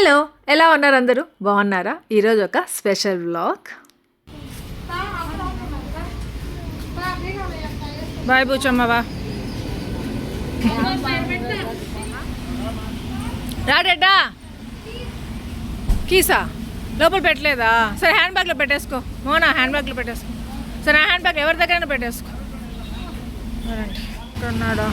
Hello, ఎలా ఉన్నారు అందరూ? బాగున్నారా? ఈరోజు ఒక స్పెషల్ వ్లాగ్. బాయ్ బూచమ్మవా, రాడెడ్డా కీసా లోపల పెట్టలేదా? సరే హ్యాండ్ బ్యాగ్లో పెట్టేసుకో. మోనా హ్యాండ్ బ్యాగ్లో పెట్టేసుకో. సరే నా హ్యాండ్ బ్యాగ్ ఎవరి దగ్గరైనా పెట్టేసుకో. ఉన్నాడా?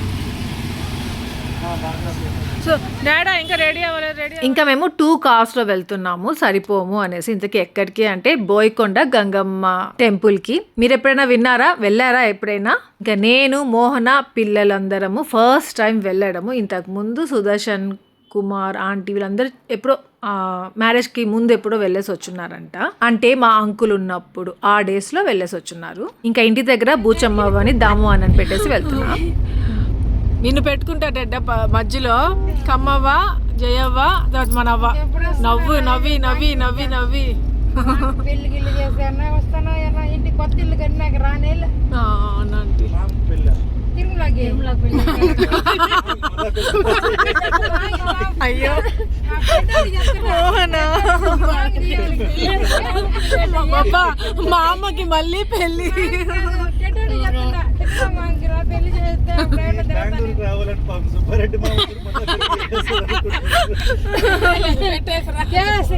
సో డాడా ఇంకా రెడీ అవ్వలేదు. రెడీ ఇంకా మేము 2 కార్స్లో వెళ్తున్నాము, సరిపోము అనేసి. ఇంతకీ ఎక్కడికి అంటే బోయకొండ గంగమ్మ టెంపుల్కి. మీరు ఎప్పుడైనా విన్నారా, వెళ్ళారా ఎప్పుడైనా? ఇంకా నేను మోహన పిల్లలందరము ఫస్ట్ టైం వెళ్ళడము. ఇంతకుముందు సుదర్శన్ కుమార్ ఆంటీ వీళ్ళందరూ ఎప్పుడో మ్యారేజ్కి ముందు ఎప్పుడో వెళ్ళేసి వచ్చున్నారంట. అంటే మా అంకుల్ ఉన్నప్పుడు ఆ డేస్లో వెళ్ళేసి వచ్చున్నారు. ఇంకా ఇంటి దగ్గర బూచమ్మని దాము అని పెట్టేసి వెళ్తున్నాం. నిన్ను పెట్టుకుంటాడెడ్డ మధ్యలో కమ్మవ్వ జయవ్వ తర్వాత మనవ్వ. నవ్వు నవ్వి నవ్వి నవ్వి నవ్వి పెళ్లి గిల్లి చేసానా వస్తానా ఇంటి కొత్త ఇల్లు కట్టినాక రానేళ్ళు తిరుమలకి అయ్యో బాబా మా అమ్మకి మళ్ళీ పెళ్ళి. పెళ్లి చేస్తే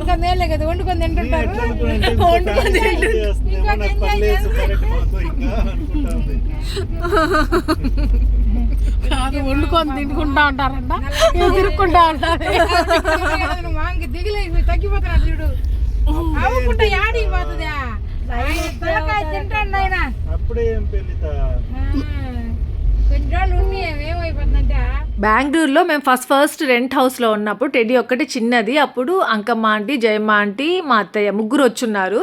ఇంకా మేలే కదా వండుకొని తింటుంటారు. వండుకొని తినుకుంటా ఉంటారంట, తిరుక్కుంటా ఉంటారు. మాంగి దిగులే తగ్గిపోతున్నాడు చూడు. అవ్వకుంటా యాడికి పోతుందా? తింటాడు ఆయన. కొన్ని రోజులు ఉన్నాయి ఏమైపోతుందంటే బెంగళూరులో మేము ఫస్ట్ రెంట్ హౌస్లో ఉన్నప్పుడు టెడ్డీ ఒక్కటి చిన్నది. అప్పుడు అంకమ్మ ఆంటీ, జయమ్మ ఆంటీ, మా అత్తయ్య ముగ్గురు వచ్చున్నారు.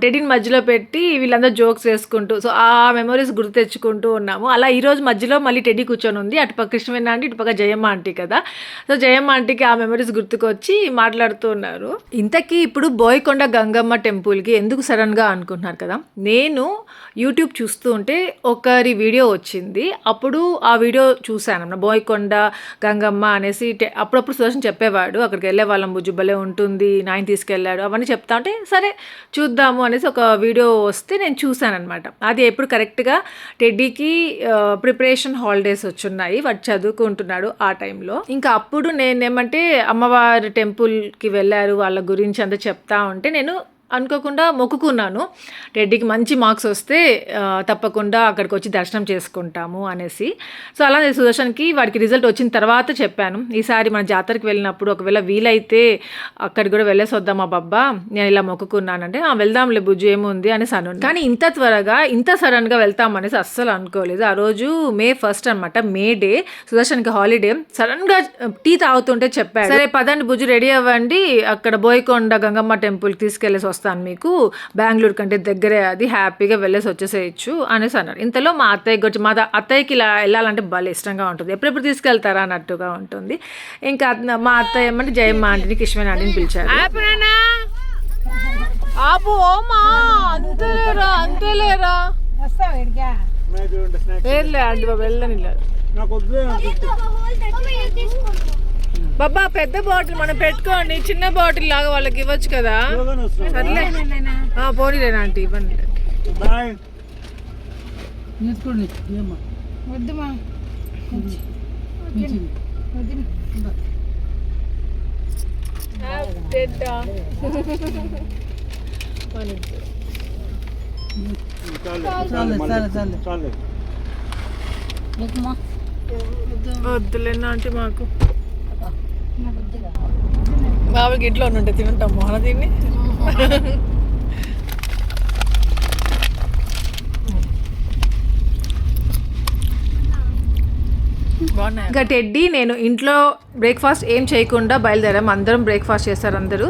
టెడ్డీని మధ్యలో పెట్టి వీళ్ళందరూ జోక్స్ వేసుకుంటూ సో ఆ మెమరీస్ గుర్తు తెచ్చుకుంటూ ఉన్నాము. అలా ఈరోజు మధ్యలో మళ్ళీ టెడ్డీ కూర్చొని ఉంది. అటుపక్క కృష్ణవేణి ఆంటీ, ఇటుపక్క జయమ్మ ఆంటీ కదా. సో జయమ్మ ఆంటీకి ఆ మెమరీస్ గుర్తుకొచ్చి మాట్లాడుతూ ఉన్నారు. ఇంతకీ ఇప్పుడు బోయకొండ గంగమ్మ టెంపుల్కి ఎందుకు సడన్గా అనుకుంటున్నారు కదా. నేను యూట్యూబ్ చూస్తూ ఉంటే ఒకరి వీడియో వచ్చింది. అప్పుడు ఆ వీడియో చూశాను. బోయకొండ గంగమ్మ అనేసి అప్పుడప్పుడు సుదర్శన్ చెప్పేవాడు. అక్కడికి వెళ్ళే వాళ్ళం, బుజ్జుబలే ఉంటుంది, నాయన తీసుకెళ్ళాడు, అవన్నీ చెప్తా ఉంటే సరే చూద్దాము అనేసి ఒక వీడియో వస్తే నేను చూశాను అనమాట. అది ఎప్పుడు కరెక్ట్గా టెడ్డీకి ప్రిపరేషన్ హాలిడేస్ వచ్చున్నాయి, వాడు చదువుకుంటున్నాడు ఆ టైంలో. ఇంకా అప్పుడు నేనేమంటే అమ్మవారి టెంపుల్కి వెళ్ళారు వాళ్ళ గురించి అంతా చెప్తా ఉంటే నేను అనుకోకుండా మొక్కుకున్నాను, టెడ్డీకి మంచి మార్క్స్ వస్తే తప్పకుండా అక్కడికి వచ్చి దర్శనం చేసుకుంటాము అనేసి. సో అలా నేను సుదర్శన్కి వాడికి రిజల్ట్ వచ్చిన తర్వాత చెప్పాను, ఈసారి మన జాతరకి వెళ్ళినప్పుడు ఒకవేళ వీలైతే అక్కడికి కూడా వెళ్ళేసి వద్దాం మా బాబా, నేను ఇలా మొక్కుకున్నానంటే వెళ్దాంలే బుజ్జు ఏముంది అనేసి అను. కానీ ఇంత త్వరగా ఇంత సడన్గా వెళ్తాం అనేసి అస్సలు అనుకోలేదు. ఆ రోజు May 1 అనమాట, మే డే, సుదర్శన్కి హాలిడే. సడన్గా టీ తాగుతుంటే చెప్పాడు, సరే పదండి బుజ్జు రెడీ అవ్వండి, అక్కడ బోయకొండ గంగమ్మ టెంపుల్కి తీసుకెళ్ళేసి వస్తాను, మీకు బెంగళూరు కంటే దగ్గరే, అది హ్యాపీగా వెళ్ళేసి వచ్చేసేయచ్చు అనేసి అన్నారు. ఇంతలో మా అత్తయ్యకి వచ్చి, మా అత్తయ్యకి ఇలా వెళ్ళాలంటే భలే ఇష్టంగా ఉంటుంది, ఎప్పుడెప్పుడు తీసుకెళ్తారా అన్నట్టుగా ఉంటుంది. ఇంకా మా అత్తయ్య ఏమంటే జయమ్మ ఆంటీని, కృష్ణవేణి ఆంటీని పిలిచారు. అంతేలేరా అండి బాబు వెళ్ళని బాబా, పెద్ద బాటిల్ మనం పెట్టుకోండి, చిన్న బాటిల్ లాగా వాళ్ళకి ఇవ్వచ్చు కదా. సర్లే పోనీలేనా ఆంటీ, ఇవ్వండి. వద్దుమా వద్దులేనా ఆంటీ, మాకు బాబుకి ఇంట్లో ఉంటే తింటాం మోహన దీన్ని. ఇంకా టెడ్డీ నేను ఇంట్లో బ్రేక్ఫాస్ట్ ఏం చేయకుండా బయలుదేరాం. అందరం బ్రేక్ఫాస్ట్ చేస్తారు అందరూ.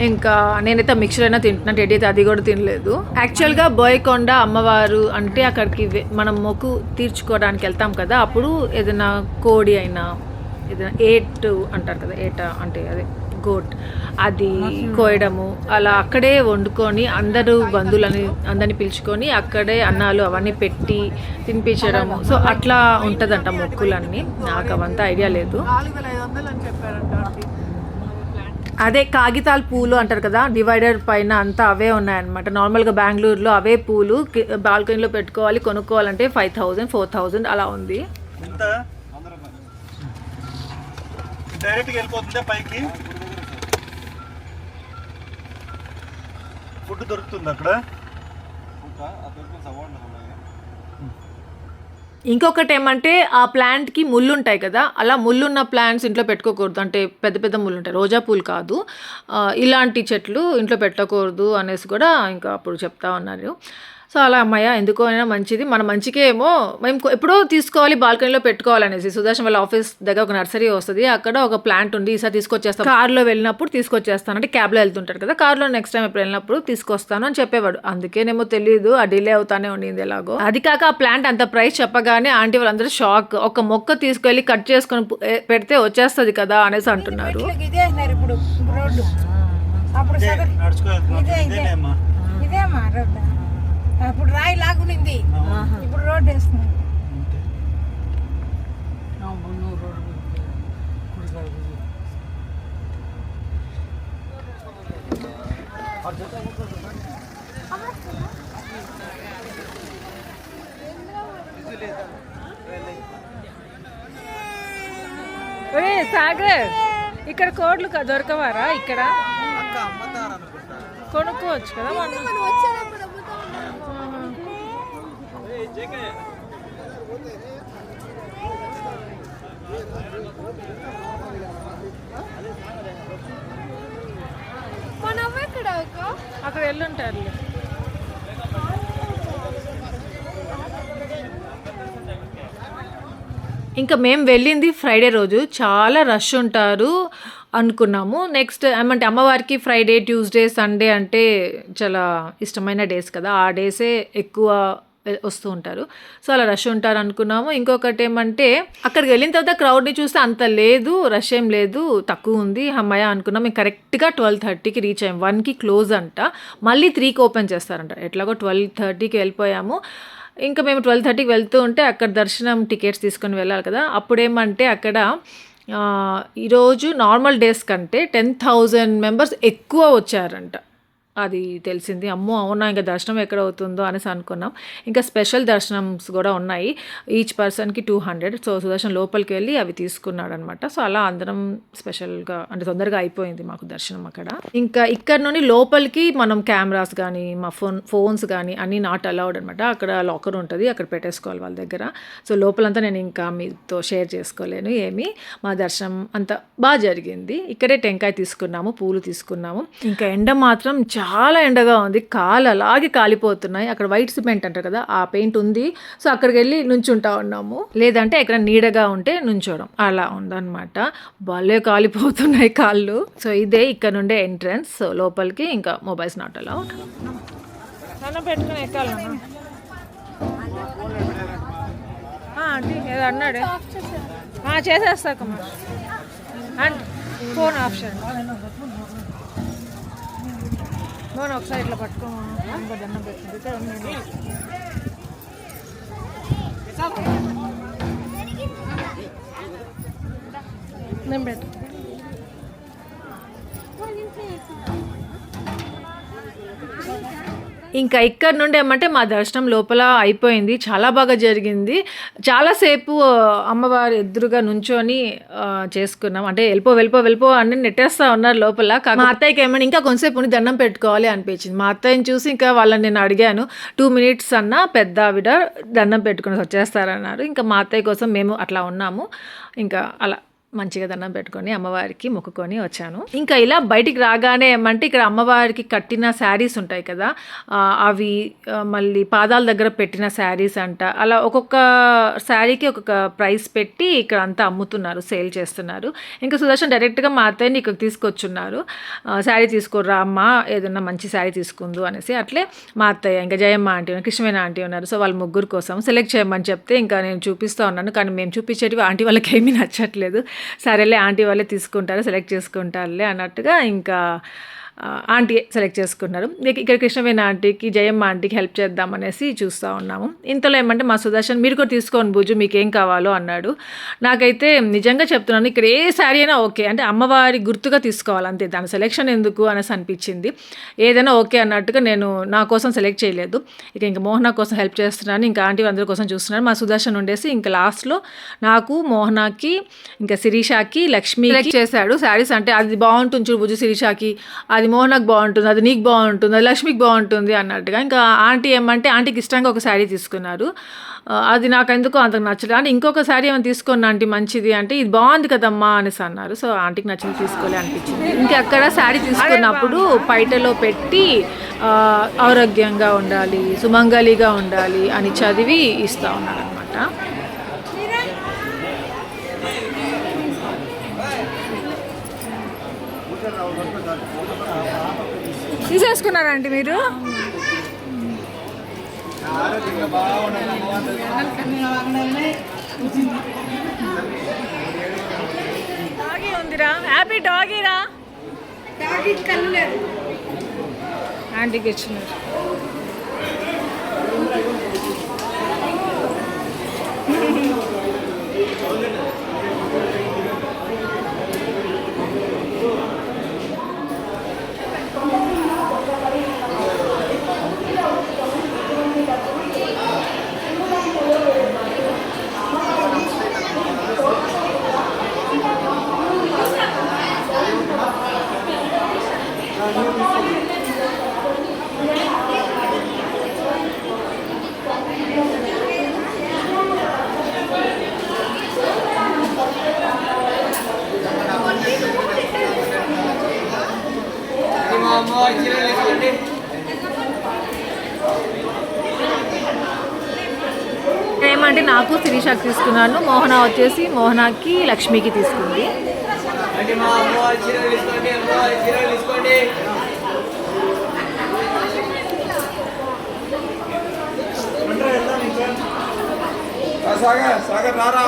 ఇంకా నేనైతే మిక్చర్ అయినా తింటున్నాను, టెడ్డీ అయితే అది కూడా తినలేదు. యాక్చువల్గా బోయకొండ అమ్మవారు అంటే అక్కడికి మనం మొక్కు తీర్చుకోవడానికి వెళ్తాం కదా, అప్పుడు ఏదైనా కోడి అయినా ఏదైనా ఏటు అంటారు కదా, ఏట అంటే అదే గోట్, అది కోయడము, అలా అక్కడే వండుకొని అందరూ బంధువులని అందరినీ పిలుచుకొని అక్కడే అన్నాలు అవన్నీ పెట్టి తినిపించడము. సో అట్లా ఉంటుందంట మొక్కులన్నీ. నాకు అవంతా ఐడియా లేదు. 4500 అని చెప్పారంట. అదే కాగితాల పూలు అంటారు కదా, డివైడర్ పైన అంతా అవే ఉన్నాయన్నమాట. నార్మల్గా బెంగళూరులో అవే పూలు బాల్కనీలో పెట్టుకోవాలి, కొనుక్కోవాలంటే 5,000 4,000 అలా ఉంది. డైరెక్ట్గా వెళ్ళిపోతుందా పైకి? ఫుడ్ దొరుకుతుంది అక్కడ. ఇంకొకటి ఏమంటే ఆ ప్లాంట్కి ముళ్ళు ఉంటాయి కదా, అలా ముళ్ళున్న ప్లాంట్స్ ఇంట్లో పెట్టుకోకూడదు. అంటే పెద్ద పెద్ద ముళ్ళు ఉంటాయి, రోజా పూలు కాదు, ఇలాంటి చెట్లు ఇంట్లో పెట్టకూడదు అనేసి కూడా ఇంకా అప్పుడు చెప్తా ఉన్నారు. సో అలా అమ్మాయ ఎందుకో అయినా మంచిది, మన మంచికే ఏమో మేము ఎప్పుడో తీసుకోవాలి బాల్కనీలో పెట్టుకోవాలనేసి. సుదర్శన్ వాళ్ళ ఆఫీస్ దగ్గర ఒక నర్సరీ వస్తుంది, అక్కడ ఒక ప్లాంట్ ఉంది, ఈసారి తీసుకొచ్చేస్తాను, కార్లో వెళ్ళినప్పుడు తీసుకొచ్చేస్తాను అంటే క్యాబ్లో వెళ్తుంటారు కదా, కార్లో నెక్స్ట్ టైం ఎప్పుడు వెళ్ళినప్పుడు తీసుకొస్తాను అని చెప్పేవాడు. అందుకేనేమో తెలియదు, ఆ డిలే అవుతానే ఉండింది ఎలాగో. అది కాక ఆ ప్లాంట్ అంత ప్రైస్ చెప్పగానే ఆంటీ వాళ్ళందరూ షాక్. ఒక మొక్క తీసుకెళ్ళి కట్ చేసుకొని పెడితే వచ్చేస్తుంది కదా అనేసి అంటున్నారు. ఇదే ఇప్పుడు రోడ్డు అప్పుడు ఇదేమా రోడ్డు, అప్పుడు రాయి లాగునింది, ఇప్పుడు రోడ్డు వేస్తున్నారు. సాగర్, ఇక్కడ కోడ్లు దొరకవారా? ఇక్కడ కొనుక్కోవచ్చు కదా మనం. అక్కడ వెళ్ళుంటారు. ఇంకా మేము వెళ్ళింది ఫ్రైడే రోజు, చాలా రష్ ఉంటారు అనుకున్నాము. నెక్స్ట్ ఏమంటే అమ్మవారికి ఫ్రైడే, ట్యూస్డే, సండే అంటే చాలా ఇష్టమైన డేస్ కదా, ఆ డేసే ఎక్కువ వస్తూ ఉంటారు. సో అలా రష్ ఉంటారు అనుకున్నాము. ఇంకొకటి ఏమంటే అక్కడికి వెళ్ళిన తర్వాత క్రౌడ్ని చూస్తే అంత లేదు, రష్ ఏం లేదు, తక్కువ ఉంది, అమ్మాయ అనుకున్నాం. మేము కరెక్ట్గా 12:30కి రీచ్ అయ్యాం. 1కి క్లోజ్ అంట, మళ్ళీ 3కి ఓపెన్ చేస్తారంట. ఎట్లాగో 12:30కి వెళ్ళిపోయాము. ఇంకా మేము 12:30కి వెళ్తూ ఉంటే అక్కడ దర్శనం టికెట్స్ తీసుకొని వెళ్ళాలి కదా, అప్పుడేమంటే అక్కడ ఈరోజు నార్మల్ డేస్ కంటే 10,000 మెంబర్స్ ఎక్కువ వచ్చారంట. అది తెలిసింది. అమ్మో అవునా, ఇంకా దర్శనం ఎక్కడ అవుతుందో అనేసి అనుకున్నాం. ఇంకా స్పెషల్ దర్శనమ్స్ కూడా ఉన్నాయి, ఈచ్ పర్సన్కి 200. సో సుదర్శన్ లోపలికి వెళ్ళి అవి తీసుకున్నాడు అనమాట. సో అలా అందరం స్పెషల్గా అంటే తొందరగా అయిపోయింది మాకు దర్శనం అక్కడ. ఇంకా ఇక్కడ నుండి లోపలికి మనం కెమెరాస్ కానీ మా ఫోన్స్ కానీ అన్నీ నాట్ అలౌడ్ అనమాట. అక్కడ లాకర్ ఉంటుంది, అక్కడ పెట్టేసుకోవాలి వాళ్ళ దగ్గర. సో లోపలంతా నేను ఇంకా మీతో షేర్ చేసుకోలేను ఏమి. మా దర్శనం అంతా బాగా జరిగింది. ఇక్కడే టెంకాయ తీసుకున్నాము, పూలు తీసుకున్నాము. ఇంకా ఎండ మాత్రం చాలా ఎండగా ఉంది, కాలు అలాగే కాలిపోతున్నాయి. అక్కడ వైట్ సిమెంట్ అంటారు కదా, ఆ పెయింట్ ఉంది. సో అక్కడికి వెళ్ళి నుంచుంటా ఉన్నాము, లేదంటే ఎక్కడ నీడగా ఉంటే నుంచోవడం, అలా ఉందన్నమాట. భలే కాలిపోతున్నాయి కాళ్ళు. సో ఇదే ఇక్కడ నుండే ఎంట్రన్స్. సో లోపలికి ఇంకా మొబైల్స్ నాట్ అలౌడ్. అన్నం పెట్టుకుని ఎక్కాలన్నా ఆంటీ ఏదో అన్నాడే, చేసేస్తాకమ్మా అండ్ ఫోన్ ఆప్షన్. ఫోన్ ఒకసారి ఇట్లా పట్టుకోమా, దండం పెట్టుకుంటే నేను పెట్టు. ఇంకా ఇక్కడ నుండి ఏమంటే మా దర్శనం లోపల అయిపోయింది, చాలా బాగా జరిగింది. చాలాసేపు అమ్మవారి ఎదురుగా నుంచొని చేసుకున్నాం. అంటే వెళ్ళిపో అన్నీ నెట్టేస్తూ ఉన్నారు లోపల. మా అత్తయ్యకి ఏమైనా ఇంకా కొంతసేపు ఉండి దండం పెట్టుకోవాలి అనిపించింది. మా అత్తయ్యని చూసి ఇంకా వాళ్ళని నేను అడిగాను, 2 minutes అన్నా పెద్ద ఆవిడ దండం పెట్టుకుని వచ్చేస్తారన్నారు. ఇంకా మా అత్తయ్య కోసం మేము అట్లా ఉన్నాము. ఇంకా అలా మంచిగా దండం పెట్టుకొని అమ్మవారికి మొక్కుకొని వచ్చాను. ఇంకా ఇలా బయటికి రాగానే ఏమంటే ఇక్కడ అమ్మవారికి కట్టిన శారీస్ ఉంటాయి కదా, అవి మళ్ళీ పాదాల దగ్గర పెట్టిన శారీస్ అంట. అలా ఒక్కొక్క శారీకి ఒక్కొక్క ప్రైస్ పెట్టి ఇక్కడ అంతా అమ్ముతున్నారు, సేల్ చేస్తున్నారు. ఇంకా సుదర్శన్ డైరెక్ట్గా మా అత్తయ్యని ఇక్కడ తీసుకొచ్చున్నారు. శారీ తీసుకోర్రా అమ్మ, ఏదన్నా మంచి శారీ తీసుకుందు అనేసి. అట్లే మా అత్తయ్య, ఇంకా జయమ్మ ఆంటీ ఉన్నారు, కృష్ణవేణ ఆంటీ ఉన్నారు. సో వాళ్ళ ముగ్గురు కోసం సెలెక్ట్ చేయమని చెప్తే ఇంకా నేను చూపిస్తూ ఉన్నాను. కానీ మేము చూపించేటివి ఆంటీ వాళ్ళకి ఏమీ నచ్చట్లేదు. సరేలే ఆంటీ వాళ్ళే తీసుకుంటారు, సెలెక్ట్ చేసుకుంటారులే అన్నట్టుగా ఇంకా ఆంటీ సెలెక్ట్ చేసుకున్నారు. ఇక్కడ కృష్ణవేణి ఆంటీకి జయమ్మ ఆంటీకి హెల్ప్ చేద్దాం అనేసి చూస్తూ ఉన్నాము. ఇంతలో ఏమంటే మా సుదర్శన్ మీరు కూడా తీసుకోండి బుజ్జు మీకు ఏం కావాలో అన్నాడు. నాకైతే నిజంగా చెప్తున్నాను ఇక్కడ ఏ శారీ అయినా ఓకే, అంటే అమ్మవారి గుర్తుగా తీసుకోవాలి అంతే, దాని సెలెక్షన్ ఎందుకు అనేసి అనిపించింది. ఏదైనా ఓకే అన్నట్టుగా నేను నా కోసం సెలెక్ట్ చేయలేదు. ఇంకా మోహన కోసం హెల్ప్ చేస్తున్నాను, ఇంకా ఆంటీ అందరి కోసం చూస్తున్నాను. మా సుదర్శన్ ఉండేసి ఇంకా లాస్ట్లో నాకు మోహనాకి ఇంకా శిరీషాకి లక్ష్మి సెలెక్ట్ చేశాడు శారీస్. అంటే అది బాగుంటుంది చూడు బుజ్జు శిరీషాకి, అది మోహనకు బాగుంటుంది, అది నీకు బాగుంటుంది, అది లక్ష్మికి బాగుంటుంది అన్నట్టుగా. ఇంకా ఆంటీ ఏమంటే ఆంటీకి ఇష్టంగా ఒక శారీ తీసుకున్నారు. అది నాకు ఎందుకో అంతకు నచ్చలేదు. అంటే ఇంకొక శారీ ఏమైనా తీసుకోండి ఆంటీ మంచిది అంటే ఇది బాగుంది కదమ్మా అనేసి అన్నారు. సో ఆంటీకి నచ్చింది తీసుకోలే అనిపించింది. ఇంకా అక్కడ శారీ తీసుకున్నప్పుడు పైటలో పెట్టి ఆరోగ్యంగా ఉండాలి, సుమంగళిగా ఉండాలి అని చదివి ఇస్తూ ఉన్నారు అనమాట. తీసేసుకున్నారా అండి మీరు? డాగీ ఉందిరా, హ్యాపీ డాగీరా, ఆంటీకి ఇచ్చినారు. ఏమంటే నాకు శిరీషాకి తీసుకున్నాను, మోహన వచ్చేసి మోహనాకి లక్ష్మికి తీసుకుంది. సాగర్ రారా.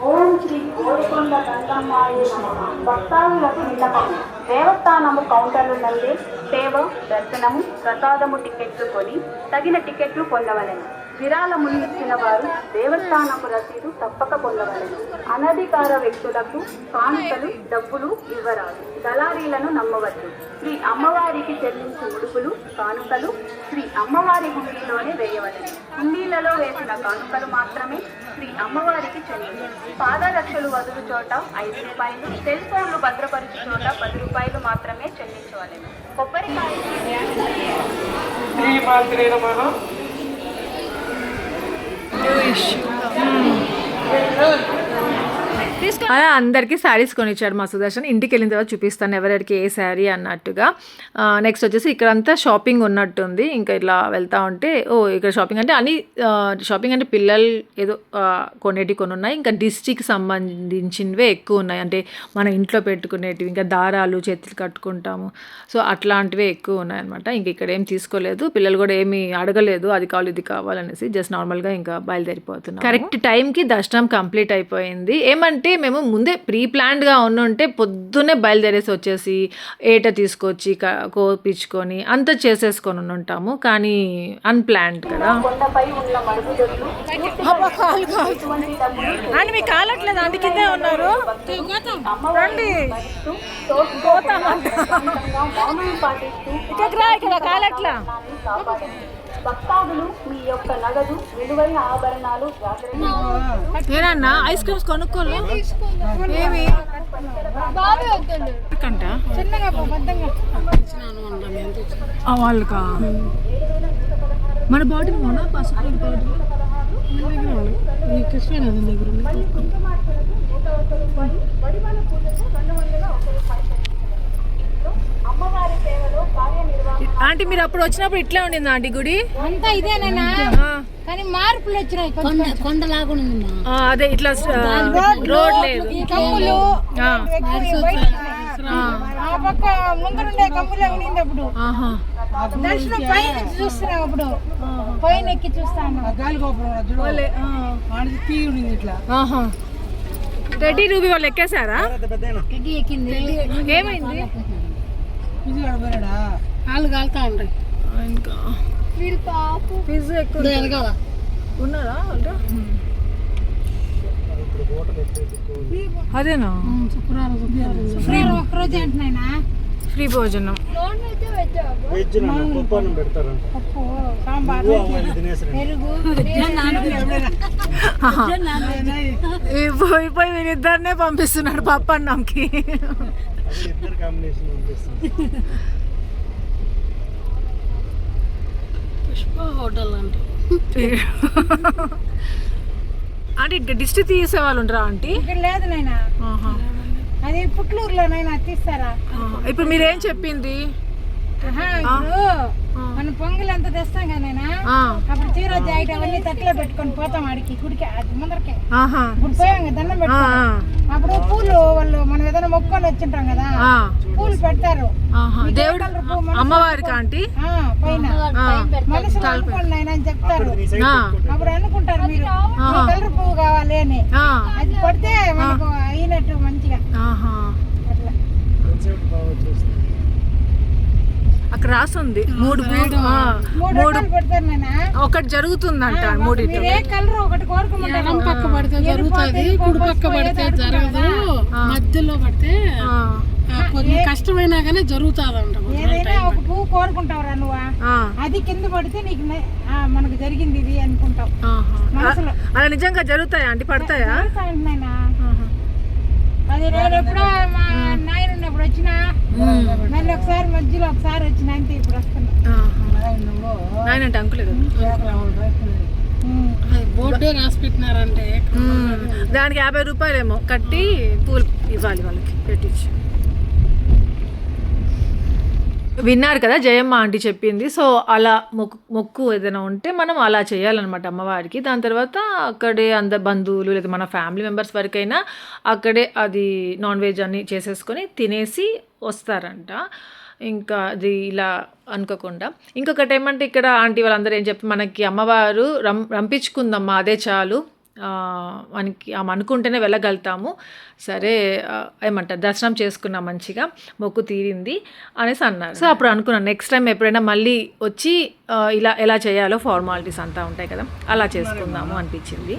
ఓం శ్రీ కోరికొండ దండమ్మాయే నమః. భక్తాదులకు విన్నపం. దేవస్థానము కౌంటర్లు నందే సేవ, దర్శనము, ప్రసాదము టికెట్లు కొని తగిన టికెట్లు పొందవలెను. విరాళములు ఇచ్చిన వారు దేవస్థానపు రసీదు తప్పక పొందవలెను. అనధికార వ్యక్తులకు కానుకలు, డబ్బులు ఇవ్వరాదు. దళారీలను నమ్మవద్దు. శ్రీ అమ్మవారికి చెల్లించు ముడుపులు, కానుకలు శ్రీ అమ్మవారి హుండీలోనే వేయవలెను. హుండీలలో వేసిన కానుకలు మాత్రమే శ్రీ అమ్మవారికి చెల్లించు. పాదరక్షలు వదులు చోట 5 రూపాయలు, సెల్ ఫోన్లు భద్రపరిచే చోట 10 రూపాయలు మాత్రమే చెల్లించవలెను. కొబ్బరికాయ అలా అందరికీ శారీస్ కొనిచ్చాడు మా సుదర్శన్. ఇంటికి వెళ్ళిన తర్వాత చూపిస్తాను ఎవరెవరికి ఏ శారీ అన్నట్టుగా. నెక్స్ట్ వచ్చేసి ఇక్కడంతా షాపింగ్ ఉన్నట్టుంది. ఇంకా ఇట్లా వెళ్తూ ఉంటే ఇక్కడ షాపింగ్ అంటే అన్ని షాపింగ్ అంటే పిల్లలు ఏదో కొనేటివి కొన్ని ఉన్నాయి, ఇంకా డిస్ట్రిక్ట్కి సంబంధించినవే ఎక్కువ ఉన్నాయి. అంటే మన ఇంట్లో పెట్టుకునేటివి, ఇంకా దారాలు చేతులు కట్టుకుంటాము, సో అట్లాంటివే ఎక్కువ ఉన్నాయన్నమాట. ఇంక ఇక్కడ ఏం తీసుకోలేదు, పిల్లలు కూడా ఏమీ అడగలేదు అది కావాలి ఇది కావాలనేసి. జస్ట్ నార్మల్గా ఇంకా బయలుదేరిపోతున్నాం. కరెక్ట్ టైంకి దర్శనం కంప్లీట్ అయిపోయింది. ఏమంటే మేము ముందే ప్రీ ప్లాన్డ్గా ఉంటే పొద్దున్నే బయలుదేరేసి వచ్చేసి ఏట తీసుకొచ్చి కోపించుకొని అంతా చేసేసుకొని ఉంటాము, కానీ అన్ప్లాన్డ్ కదా. కొండపై ఉన్న మరుగుదొడ్లు అని మీకు కాలట్లేదు, అందు కిందే ఉన్నారు. రండి ఇక్కడ కాలట్లా. భక్తాదులు మీ యొక్క నగదు, విలువైన ఆభరణాలు ఏనన్నా ఐస్ క్రీమ్స్ కొనుక్కోలే ఏమి వాళ్ళకా మన బాడీ మొన్న పసుపు అమ్మవారి సేవలో కార్యనిర్వహణ. ఆంటీ మీరు అప్పుడు వచ్చినప్పుడు ఇట్లా ఉండింది ఆంటీ గుడి అంతా ఇదేనా? కానీ మార్పులు వచ్చినాయి కొంచెం. కొండలాగా ఉంది అదే ఇట్లా రోడ్ లేదు. కమ్ములు ఎక్కువ బయట ఆ పక్క ముందరుండే కమ్ములే ఉండింది అప్పుడు. దర్శనం పైన చూస్తున్నాం అప్పుడు, పైన ఎక్కి చూస్తాను. రెడ్డి రూబీ వాళ్ళు ఎక్కేసారా? గడ్డి ఎక్కింది. ఏమైంది? కాళ్ళు కాలుతా ఉంటాయి. ఇంకా ఫీజు ఎక్కువ వెనకాల ఉన్నారా వాళ్ళు? అదేనా శుక్రవారం ఒక్కరోజు అంటున్నాయినా ఫ్రీ భోజనం. వెజ్ పప్పు పెడతారంట. పప్పు సాంబార్ పెరుగు. పోయి వీరిద్దరినే పంపిస్తున్నాడు పప్పు అన్నంకి. ఇద్దరు కాంబినేషన్ పంపిస్తుంది. హోటల్ అంటే డిస్ట్రి తీసే వాళ్ళు ఉంటారా ఆంటీ? ఇక్కడ లేదు నాయనా, అది పుట్లూరులో నైనా తీస్తారా. ఇప్పుడు మీరేం చెప్పింది? ఇప్పుడు మనం పొంగల్ అంతా తెస్తాం కదా, అప్పుడు చీర జాకెట్ అవన్నీ తట్లో పెట్టుకొని పోతాం ఆడికి గుడికి, అది ముందరకే. ఇప్పుడు పోయాం కదా దండం పెట్టుకోవాలి, అప్పుడు పూలు వాళ్ళు మనం ఏదైనా మొక్కలు వచ్చింటాం కదా, పూలు పెడతారు దేవుడు అమ్మవారికి ఆంటీ పైన. మనసులో అనుకోండి నాయన అని చెప్తారు. అప్పుడు అనుకుంటారు మీరు కలర్ పువ్వు కావాలి అని, అది పడితే మనకు అయినట్టు మంచిగా. అట్లా అక్కడ రాస్తుంది మూడు పెడతారు నాయన. ఒకటి జరుగుతుందంట మూడిట్లో. ఏ కలర్ ఒకటి కోరుకోమంటారు. పక్క పడితే జరుగుతుంది, కుడి పక్క పడితే జరగదు, మధ్యలో పడితే కొంచెం కష్టమైనా కానీ జరుగుతుందంట. ఏదైనా ఒక పువ్వు కోరుకుంటావురా నువ్వు, అది కింద పడితే నీకు మనకు జరిగింది ఇది అనుకుంటావు మనసులో. అలా నిజంగా జరుగుతాయా అంటే పడతాయా? అది నేను ఎప్పుడో మా నాయన ఉన్నప్పుడు వచ్చినా, మళ్ళీ ఒకసారి మధ్యలో ఒకసారి వచ్చిన అంతే. ఇప్పుడు వస్తున్నా నాయన అంటే అంకులే కదా, బోర్డే రాసి పెట్టినారంటే దానికి 50 రూపాయలేమో కట్టి పూలు ఇవ్వాలి వాళ్ళకి పెట్టించి. విన్నారు కదా జయమ్మ ఆంటీ చెప్పింది. సో అలా మొక్కు ఏదైనా ఉంటే మనం అలా చేయాలన్నమాట అమ్మవారికి. దాని తర్వాత అక్కడే అందరు బంధువులు లేదా మన ఫ్యామిలీ మెంబర్స్ వరకైనా అక్కడే అది నాన్ వెజ్ అన్ని చేసేసుకొని తినేసి వస్తారంట. ఇంకా అది ఇలా అనుకోకుండా ఇంకొకటి ఏమంటే ఇక్కడ ఆంటీ వాళ్ళందరూ ఏం చెప్పి మనకి అమ్మవారు రంపించుకుందమ్మా అదే చాలు, మనకి ఆమె అనుకుంటేనే వెళ్ళగలుగుతాము, సరే ఏమంటారు దర్శనం చేసుకున్నాం మంచిగా, మొక్కు తీరింది అనేసి అన్నారు. సో అప్పుడు అనుకున్నాను నెక్స్ట్ టైం ఎప్పుడైనా మళ్ళీ వచ్చి ఇలా ఎలా చేయాలో ఫార్మాలిటీస్ అంతా ఉంటాయి కదా, అలా చేసుకుందాము అనిపించింది.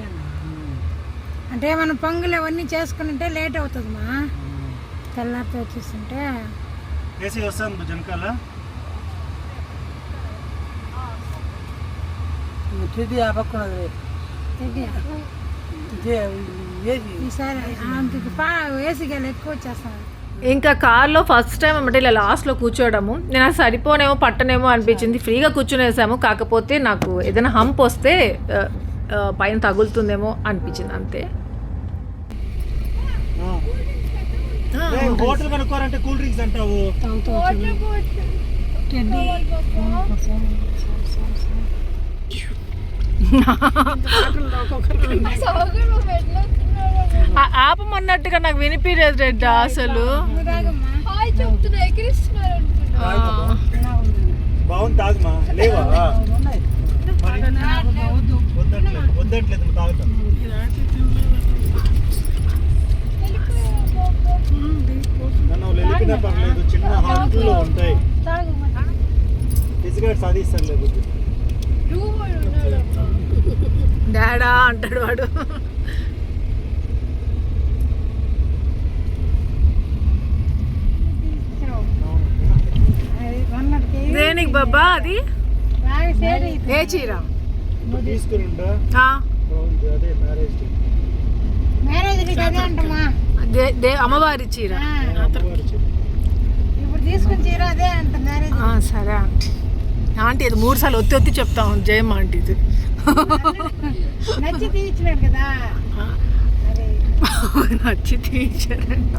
అంటే మనం పొంగులు అవన్నీ చేసుకుంటే లేట్ అవుతుంది మా, తెల్లారితో వచ్చేస్తుంటే ఏసీ వస్తాను జనకాల ఈసారి ఏసీగా ఎక్కువ వచ్చేస్తాను. ఇంకా కార్లో ఫస్ట్ టైం అంటే ఇలా లాస్ట్లో కూర్చోవడము నేను అది సరిపోనేమో పట్టనేమో అనిపించింది. ఫ్రీగా కూర్చునేసాము, కాకపోతే నాకు ఏదైనా హంప్ వస్తే పైన తగులుతుందేమో అనిపించింది అంతే. హోటల్ కనుక్కోరంటే కూల్ డ్రింక్స్ అంటావు. ఆపమన్నట్టుగా నాకు వినిపించలేదు రెడ్డి అసలు. బాగుంది తాగుమా, లేవా వద్దట్లేదు తాగుతా. నన్ను వెళ్ళిపోయినా పర్లేదు, చిన్న హాస్టల్లో ఉంటాయి, ఫిజికల్ సాధిస్తాను లేకపోతే. డాడా అంటాడు వాడు. దేనికి బాబా అది ఏ చీర తీసుకుని అదే మ్యారేజ్ అమ్మవారి చీర ఇప్పుడు తీసుకుని చీర అదే అంట మ్యారేజ్. సరే ఆంటీ ఆంటీ అది 3 సార్లు ఒత్తి చెప్తాం జయమ్మ ఆంటీ ఇది నచ్చి తీయించినాడు కదా, నచ్చి తీయించారంట.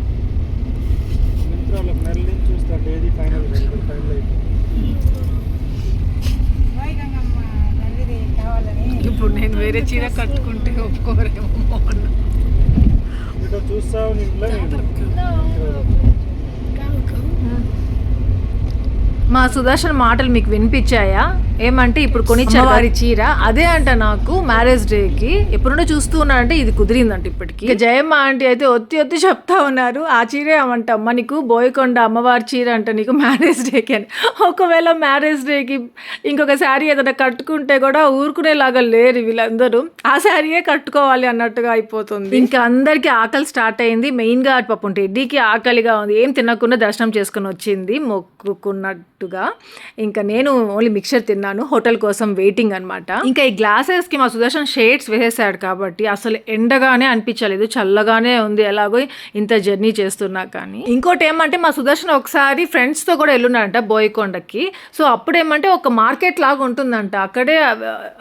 చూస్తాడు ఏది ఫైనల్ వైగంగమ్మ తల్లిది కావాలని. ఇప్పుడు నేను వేరే చీర కట్టుకుంటే ఒప్పుకోరేమో అన్న. ఇట్లా చూస్తావు ఇంట్లో మా సుదర్శన్ మాటలు మీకు వినిపించాయా? ఏమంటే ఇప్పుడు కొనిచ్చారు వారి చీర, అదే అంట నాకు మ్యారేజ్ డేకి ఎప్పుడుండో చూస్తూ ఉన్నానంటే ఇది కుదిరిందంట ఇప్పటికి. ఇక జయమ్మ ఆంటీ అయితే ఒత్తి చెప్తా ఉన్నారు, ఆ చీరే అమ్మంట అమ్మ నీకు బోయకొండ అమ్మవారి చీర అంట నీకు మ్యారేజ్ డేకి అని. ఒకవేళ మ్యారేజ్ డేకి ఇంకొక శారీ ఏదైనా కట్టుకుంటే కూడా ఊరుకునేలాగా లేరు వీళ్ళందరూ, ఆ శారీయే కట్టుకోవాలి అన్నట్టుగా అయిపోతుంది. ఇంకా అందరికీ ఆకలి స్టార్ట్ అయింది. మెయిన్గా పాపం టెడ్డీకి ఆకలిగా ఉంది, ఏం తినకుండా దర్శనం చేసుకుని వచ్చింది మొక్కుకున్నట్టుగా. ఇంకా నేను ఓన్లీ మిక్చర్ తిన్నాను, హోటల్ కోసం వెయిటింగ్ అనమాట. ఇంకా ఈ గ్లాసెస్ కి మా సుదర్శన్ షేడ్స్ వేసేసాడు కాబట్టి అసలు ఎండగానే అనిపించలేదు, చల్లగానే ఉంది ఎలాగో ఇంత జర్నీ చేస్తున్నా కానీ. ఇంకోటి ఏమంటే మా సుదర్శన్ ఒకసారి ఫ్రెండ్స్ తో కూడా వెళ్ళున్నాడంట బోయకొండకి. సో అప్పుడేమంటే ఒక మార్కెట్ లాగా ఉంటుందంట,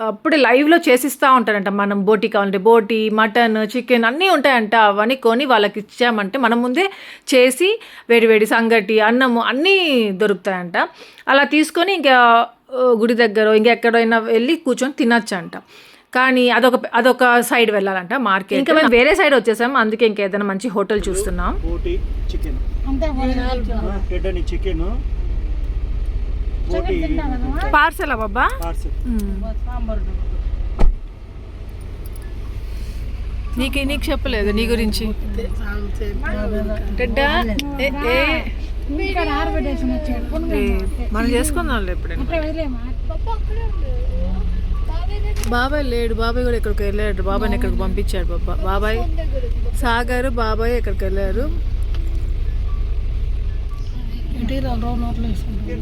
అప్పుడే లైవ్ లో చేసిస్తా ఉంటారంట. మనం బోటి కావాలంటే బోటి, మటన్, చికెన్ అన్నీ ఉంటాయంట. అవన్నీ కొని వాళ్ళకి ఇచ్చామంటే మనం ముందే చేసి వేడి సంగటి, అన్నము అన్నీ దొరుకుతాయంట. అలా తీసుకొని ఇంకా గుడి దగ్గర ఇంకెక్కడైనా వెళ్ళి కూర్చొని తినచ్చంట. కానీ అదొక సైడ్ వెళ్ళాలంట మార్కెట్. ఇంకా మేము వేరే సైడ్ వచ్చేసాం, అందుకే ఇంకేదైనా మంచి హోటల్ చూస్తున్నాం. బోటి చికెన్ అంతే టెడ్డీ చికెన్ బోటి పార్సల్ బాబా. నీకు చెప్పలేదు నీ గురించి. టెడ్డా ఆరబెట్టేసిన మనం చేసుకుందాంలే ఎప్పుడైనా. బాబాయ్ లేడు, బాబాయ్ కూడా ఎక్కడికి వెళ్ళాడు, బాబాయ్ని ఎక్కడికి పంపించాడు బాబాయ్. సాగర్ బాబాయ్ ఎక్కడికి వెళ్ళారు.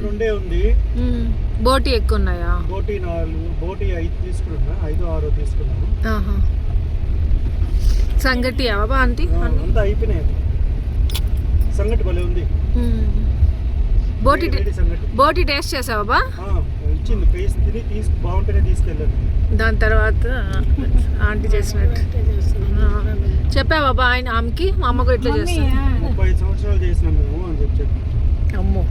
రెండే ఉంది. బోటి ఎక్కువ ఉన్నాయా? బోటి 4, బోటి 5 తీసుకున్నా, 5, 6 తీసుకున్నాను. సంగటి బాబా ఆంటీ అంతా అయిపోయినాయి. సంగటి భలే ఉంది. బోటి టేస్ట్ చేసావా బా? ఇచ్చింది, టేస్ట్ తిని బాగుంటేనే తీసుకెళ్ళాను. దాని తర్వాత ఆంటీ చేసినట్టు చెప్పావా బా ఆయన ఆమెకి? మా అమ్మ కూడా ఇట్లా చేస్తాను. 35 సంవత్సరాలు చేసినాం మేము అని చెప్పి. అమ్మో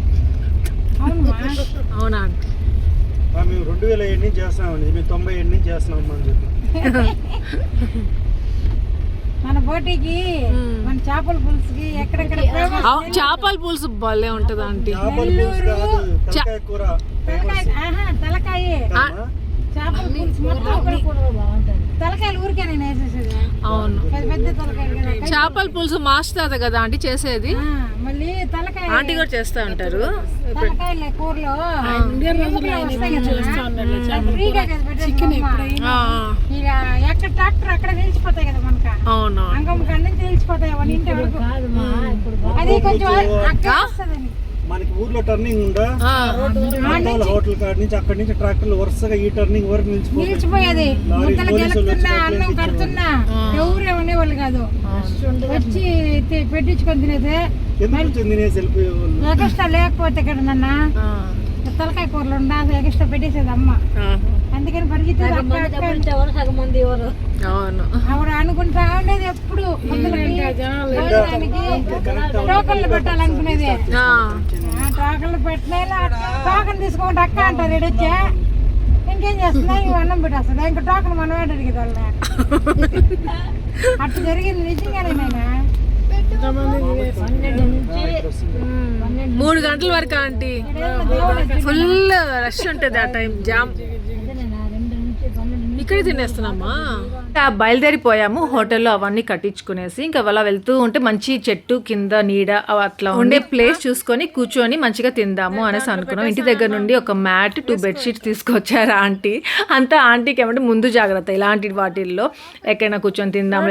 అవునా ఆంటీ? మేము 2007 నుంచి చేస్తున్నామండి, మేము 97 నుంచి చేస్తున్నాం అని చెప్పి. మన బోటికి మన చేపల పులుసుకి ఎక్కడెక్కడ చేపల పులుసు భలే ఉంటది ఆంటీ. తలకాయ కూర, తలకాయ చేపల పులుసు మొత్తం తలకాయలు ఊరికే నేను వేసేసేది. అవును, పెద్ద తలకాయలు కదా. చేపల పులుసు మాస్టర్ కదా ఆంటీ చేసేది. మళ్ళీ తలకాయ ఆంటీ కూడా చేస్తా ఉంటారు. తలకాయలే కూరలో ఫ్రీగా కదా పెట్టేది. ఇక ఎక్కడ ట్రాక్టర్ అక్కడ నిలిచిపోతాయి కదా మనకు. అవును, అంగమ్మ కాడ నుంచి నిలిచిపోతాయి అవన్నీ ఇంటి వరకు. అది కొంచెం అక్కడ వస్తుందని మనకి ఊర్లో టర్నింగ్ ఉందా, హోటల్ కాడ నుంచి అక్కడి నుంచి ట్రాక్టర్లు వరుసగా ఈ టర్నింగ్ వరకు నిలిచిపోయేది. ముద్దలు గెలుస్తున్నా, అన్నం కడుతున్నా ఎవరు అనేవాళ్ళు కాదు, వచ్చి పెట్టించుకొని తినేది. ఎగస్ట్రా లేకపోతే ఇక్కడ నన్న తలకాయ కూరలు ఉండాలి, ఎగస్ట్రా పెట్టేసేది అమ్మ. అందుకని పరిగెత్తి ఆవిడ అనుకుంటా ఉండేది ఎప్పుడు టోకన్లు పెట్టాలనుకునేది. టోకన్లు పెట్టినా టోకన్ తీసుకోండి అక్క అంటారు. ఎడొచ్చా ఇంకేం చేస్తున్నా ఇవి అన్నం పెట్టేస్తుంది, ఇంకా టోకన్ మనం అడిగేది వాళ్ళ. అట్లా జరిగింది నిజంగానే. నేను 3 గంటల వరకు ఆంటీ ఫుల్ రష్ ఉంటుంది ఆ టైం, జామ్. ఇక్కడే తినేస్తున్నామా? బయలుదేరిపోయాము హోటల్లో అవన్నీ కట్టించుకునేసి. ఇంకా అలా వెళ్తూ ఉంటే మంచి చెట్టు కింద నీడ అట్లా ఉండే ప్లేస్ చూసుకొని కూర్చొని మంచిగా తిందాము అనేసి అనుకున్నాం. ఇంటి దగ్గర నుండి ఒక మ్యాట్, 2 బెడ్షీట్స్ తీసుకొచ్చారు ఆంటీ. అంతా ఆంటీకి ఏమంటే ముందు జాగ్రత్త, ఇలాంటి వాటిల్లో ఎక్కడైనా కూర్చొని తిందాం,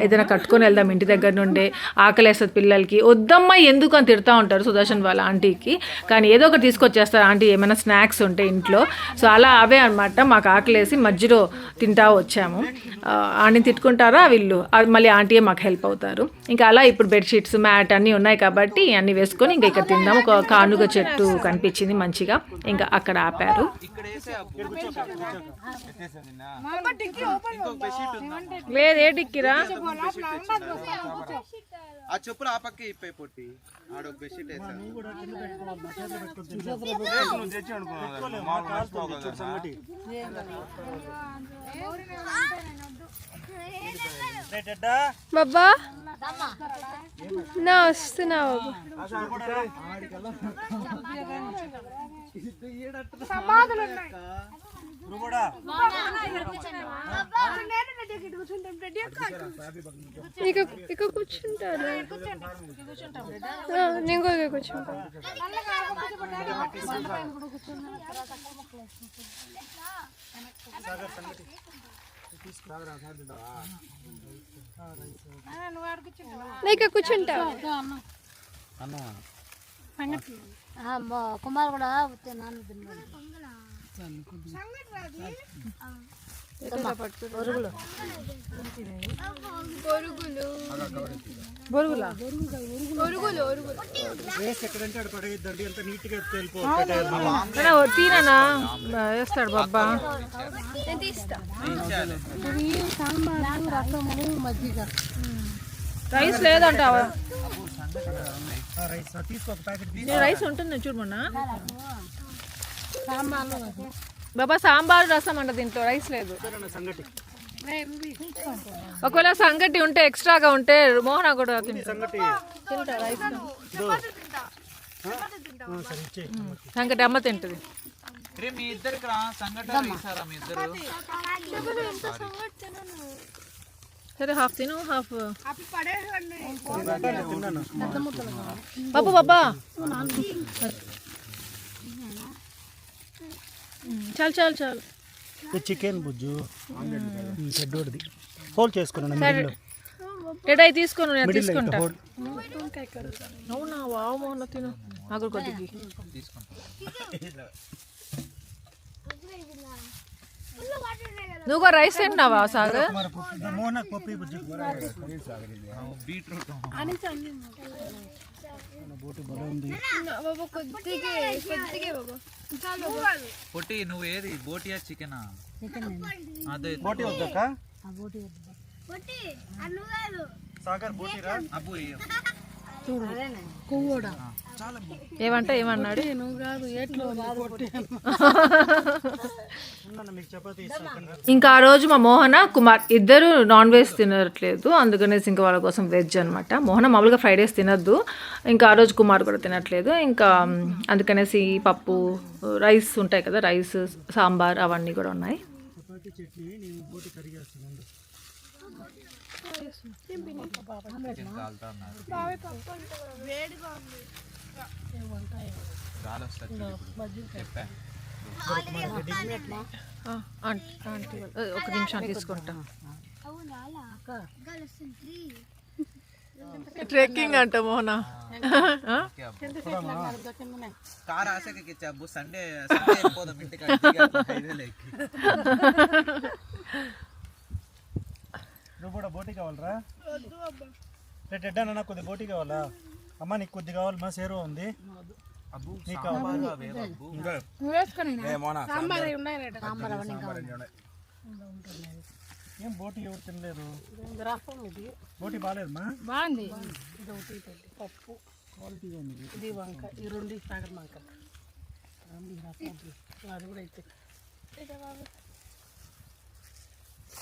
ఏదైనా కట్టుకొని వెళ్దాం ఇంటి దగ్గర నుండే. ఆకలేస్తుంది పిల్లలకి, వద్దమ్మా ఎందుకు అని తిడతా ఉంటారు సుదర్శన్ వాళ్ళ ఆంటీకి. కానీ ఏదో ఒకటి తీసుకొచ్చేస్తారు ఆంటీ, ఏమైనా స్నాక్స్ ఉంటే ఇంట్లో. సో అలా అవే అనమాట. మాకు ఆకలేసి మధ్యలో తింటా వచ్చాము. ఆంటీని తిట్టుకుంటారా వీళ్ళు, మళ్ళీ ఆంటీయే మాకు హెల్ప్ అవుతారు. ఇంకా అలా ఇప్పుడు బెడ్షీట్స్, మ్యాట్ అన్నీ ఉన్నాయి కాబట్టి అన్నీ వేసుకొని ఇంకా ఇక్కడ తిందాం. ఒక కానుగ చెట్టు కనిపించింది మంచిగా, ఇంకా అక్కడ ఆపారు. లేదు ఏ డిక్కిరా ఆ చెప్పులు ఆ పక్క ఇప్పాయి పొట్టి ఆడొక బెడ్షీట్ వేసాను నువ్వు కూడా కింద పెట్టుకోవాలి, మా చేతిలో పెట్టుకోవాలి. మా కాలుతుంది చూడు సంగటి. రైట్ ఎడ్డా? బాబా నా వస్తున్నావు నువ్వు కూడా ఇక కూర్చుంటాను నేను కూడా కూర్చుంటాను ఇక కూర్చుంటా కుమార్ కూడా నాన్న వేస్ట్ ఎక్కడంటే అక్కడ పడేయద్దండి, ఎంత నీట్ గా వెళ్ళిపోవాలి. తీరనా వేస్తాడు బాబా సాంబారు రసము మజ్జిగ రైస్ లేదంటావా రైస్ తీసుకో, ఒక ప్యాకెట్ రైస్ ఉంటుంది చూడమన్నా సాంబార్లో బాబా సాంబార్ రసం అంట దీంట్లో రైస్ లేదు సంగటి. ఒకవేళ సంగటి ఉంటే ఎక్స్ట్రాగా ఉంటే మోహన కూడా సంగటి తింటా రైస్ సరే ఇచ్చే. సంగటి అమ్మ తింటది రే మీ ఇద్దరికి రా సంఘటన వేసారా మీ ఇద్దరు సరే హాఫ్ తిను హాఫ్ తిన్నాను. బాబా బాబా చాలు చాలు చాలు ఇది చికెన్ బుజ్జు చెడ్డోడిది హోల్ చేసుకున్నాను మిడిల్లో. ఎడై తీసుకోను నేను మిడిల్లో ఇట్ట తీసుకుంటా హోల్. అవునా వావ్ మోహన తిను నాకు కొద్దికి నువ్వు కూడా రైస్ తింటున్నావా సాగర్ మోహనకు పప్పు బుజ్జు. బీట్రూట్ బోటు బలం ఉంది. పొట్టి నువ్వు ఏది బోటియా చికెనా అదే బోటి వద్దక్క సాగర్ బోటి రా. అబ్బు కొవ్వోడా ఏమంటే ఏమన్నాడు నువ్వు కాదు ఎట్లో కొట్టి మీకు చపాతీ ఇస్తాను. ఇంకా ఆ రోజు మా మోహన కుమార్ ఇద్దరు నాన్ వెజ్ తినట్లేదు, అందుకనేసి ఇంకా వాళ్ళ కోసం వెజ్ అనమాట. మోహన మామూలుగా ఫ్రైడేస్ తినద్దు, ఇంకా ఆ రోజు కుమార్ కూడా తినట్లేదు. ఇంకా అందుకనేసి పప్పు రైస్ ఉంటాయి కదా, రైస్ సాంబార్ అవన్నీ కూడా ఉన్నాయి. చపాతీ చట్నీ నేను బోటి కర్రీ చేస్తాను. ఆంటీ ఒక నిమిషం తీసుకుంటా. ట్రెక్కింగ్ అంట మోహన కార్ ఆశకి అబ్బు సండే పోదాం ఇంటికి నువ్వు కూడా బోటి కావాలరా? రేట్ ఎడ్డా నాన్న కొద్ది బోటి కావాలా? అమ్మ నీకు కొద్ది కావాలమ్మా, సేరు ఉంది. నీకు కావాలి సాంబార్ ఉన్నాయి రేట ఏం బోటి ఎవరు తినలేదు? రసం ఇది బోటి బాగాలేదమ్మా. బాగుంది. ఇది ఒకటి పెట్టి పప్పు క్వాలిటీగా ఉంది. ఇది వంకాయ ఈ రెండు సాగర్ వంకాయ అది కూడా అయితే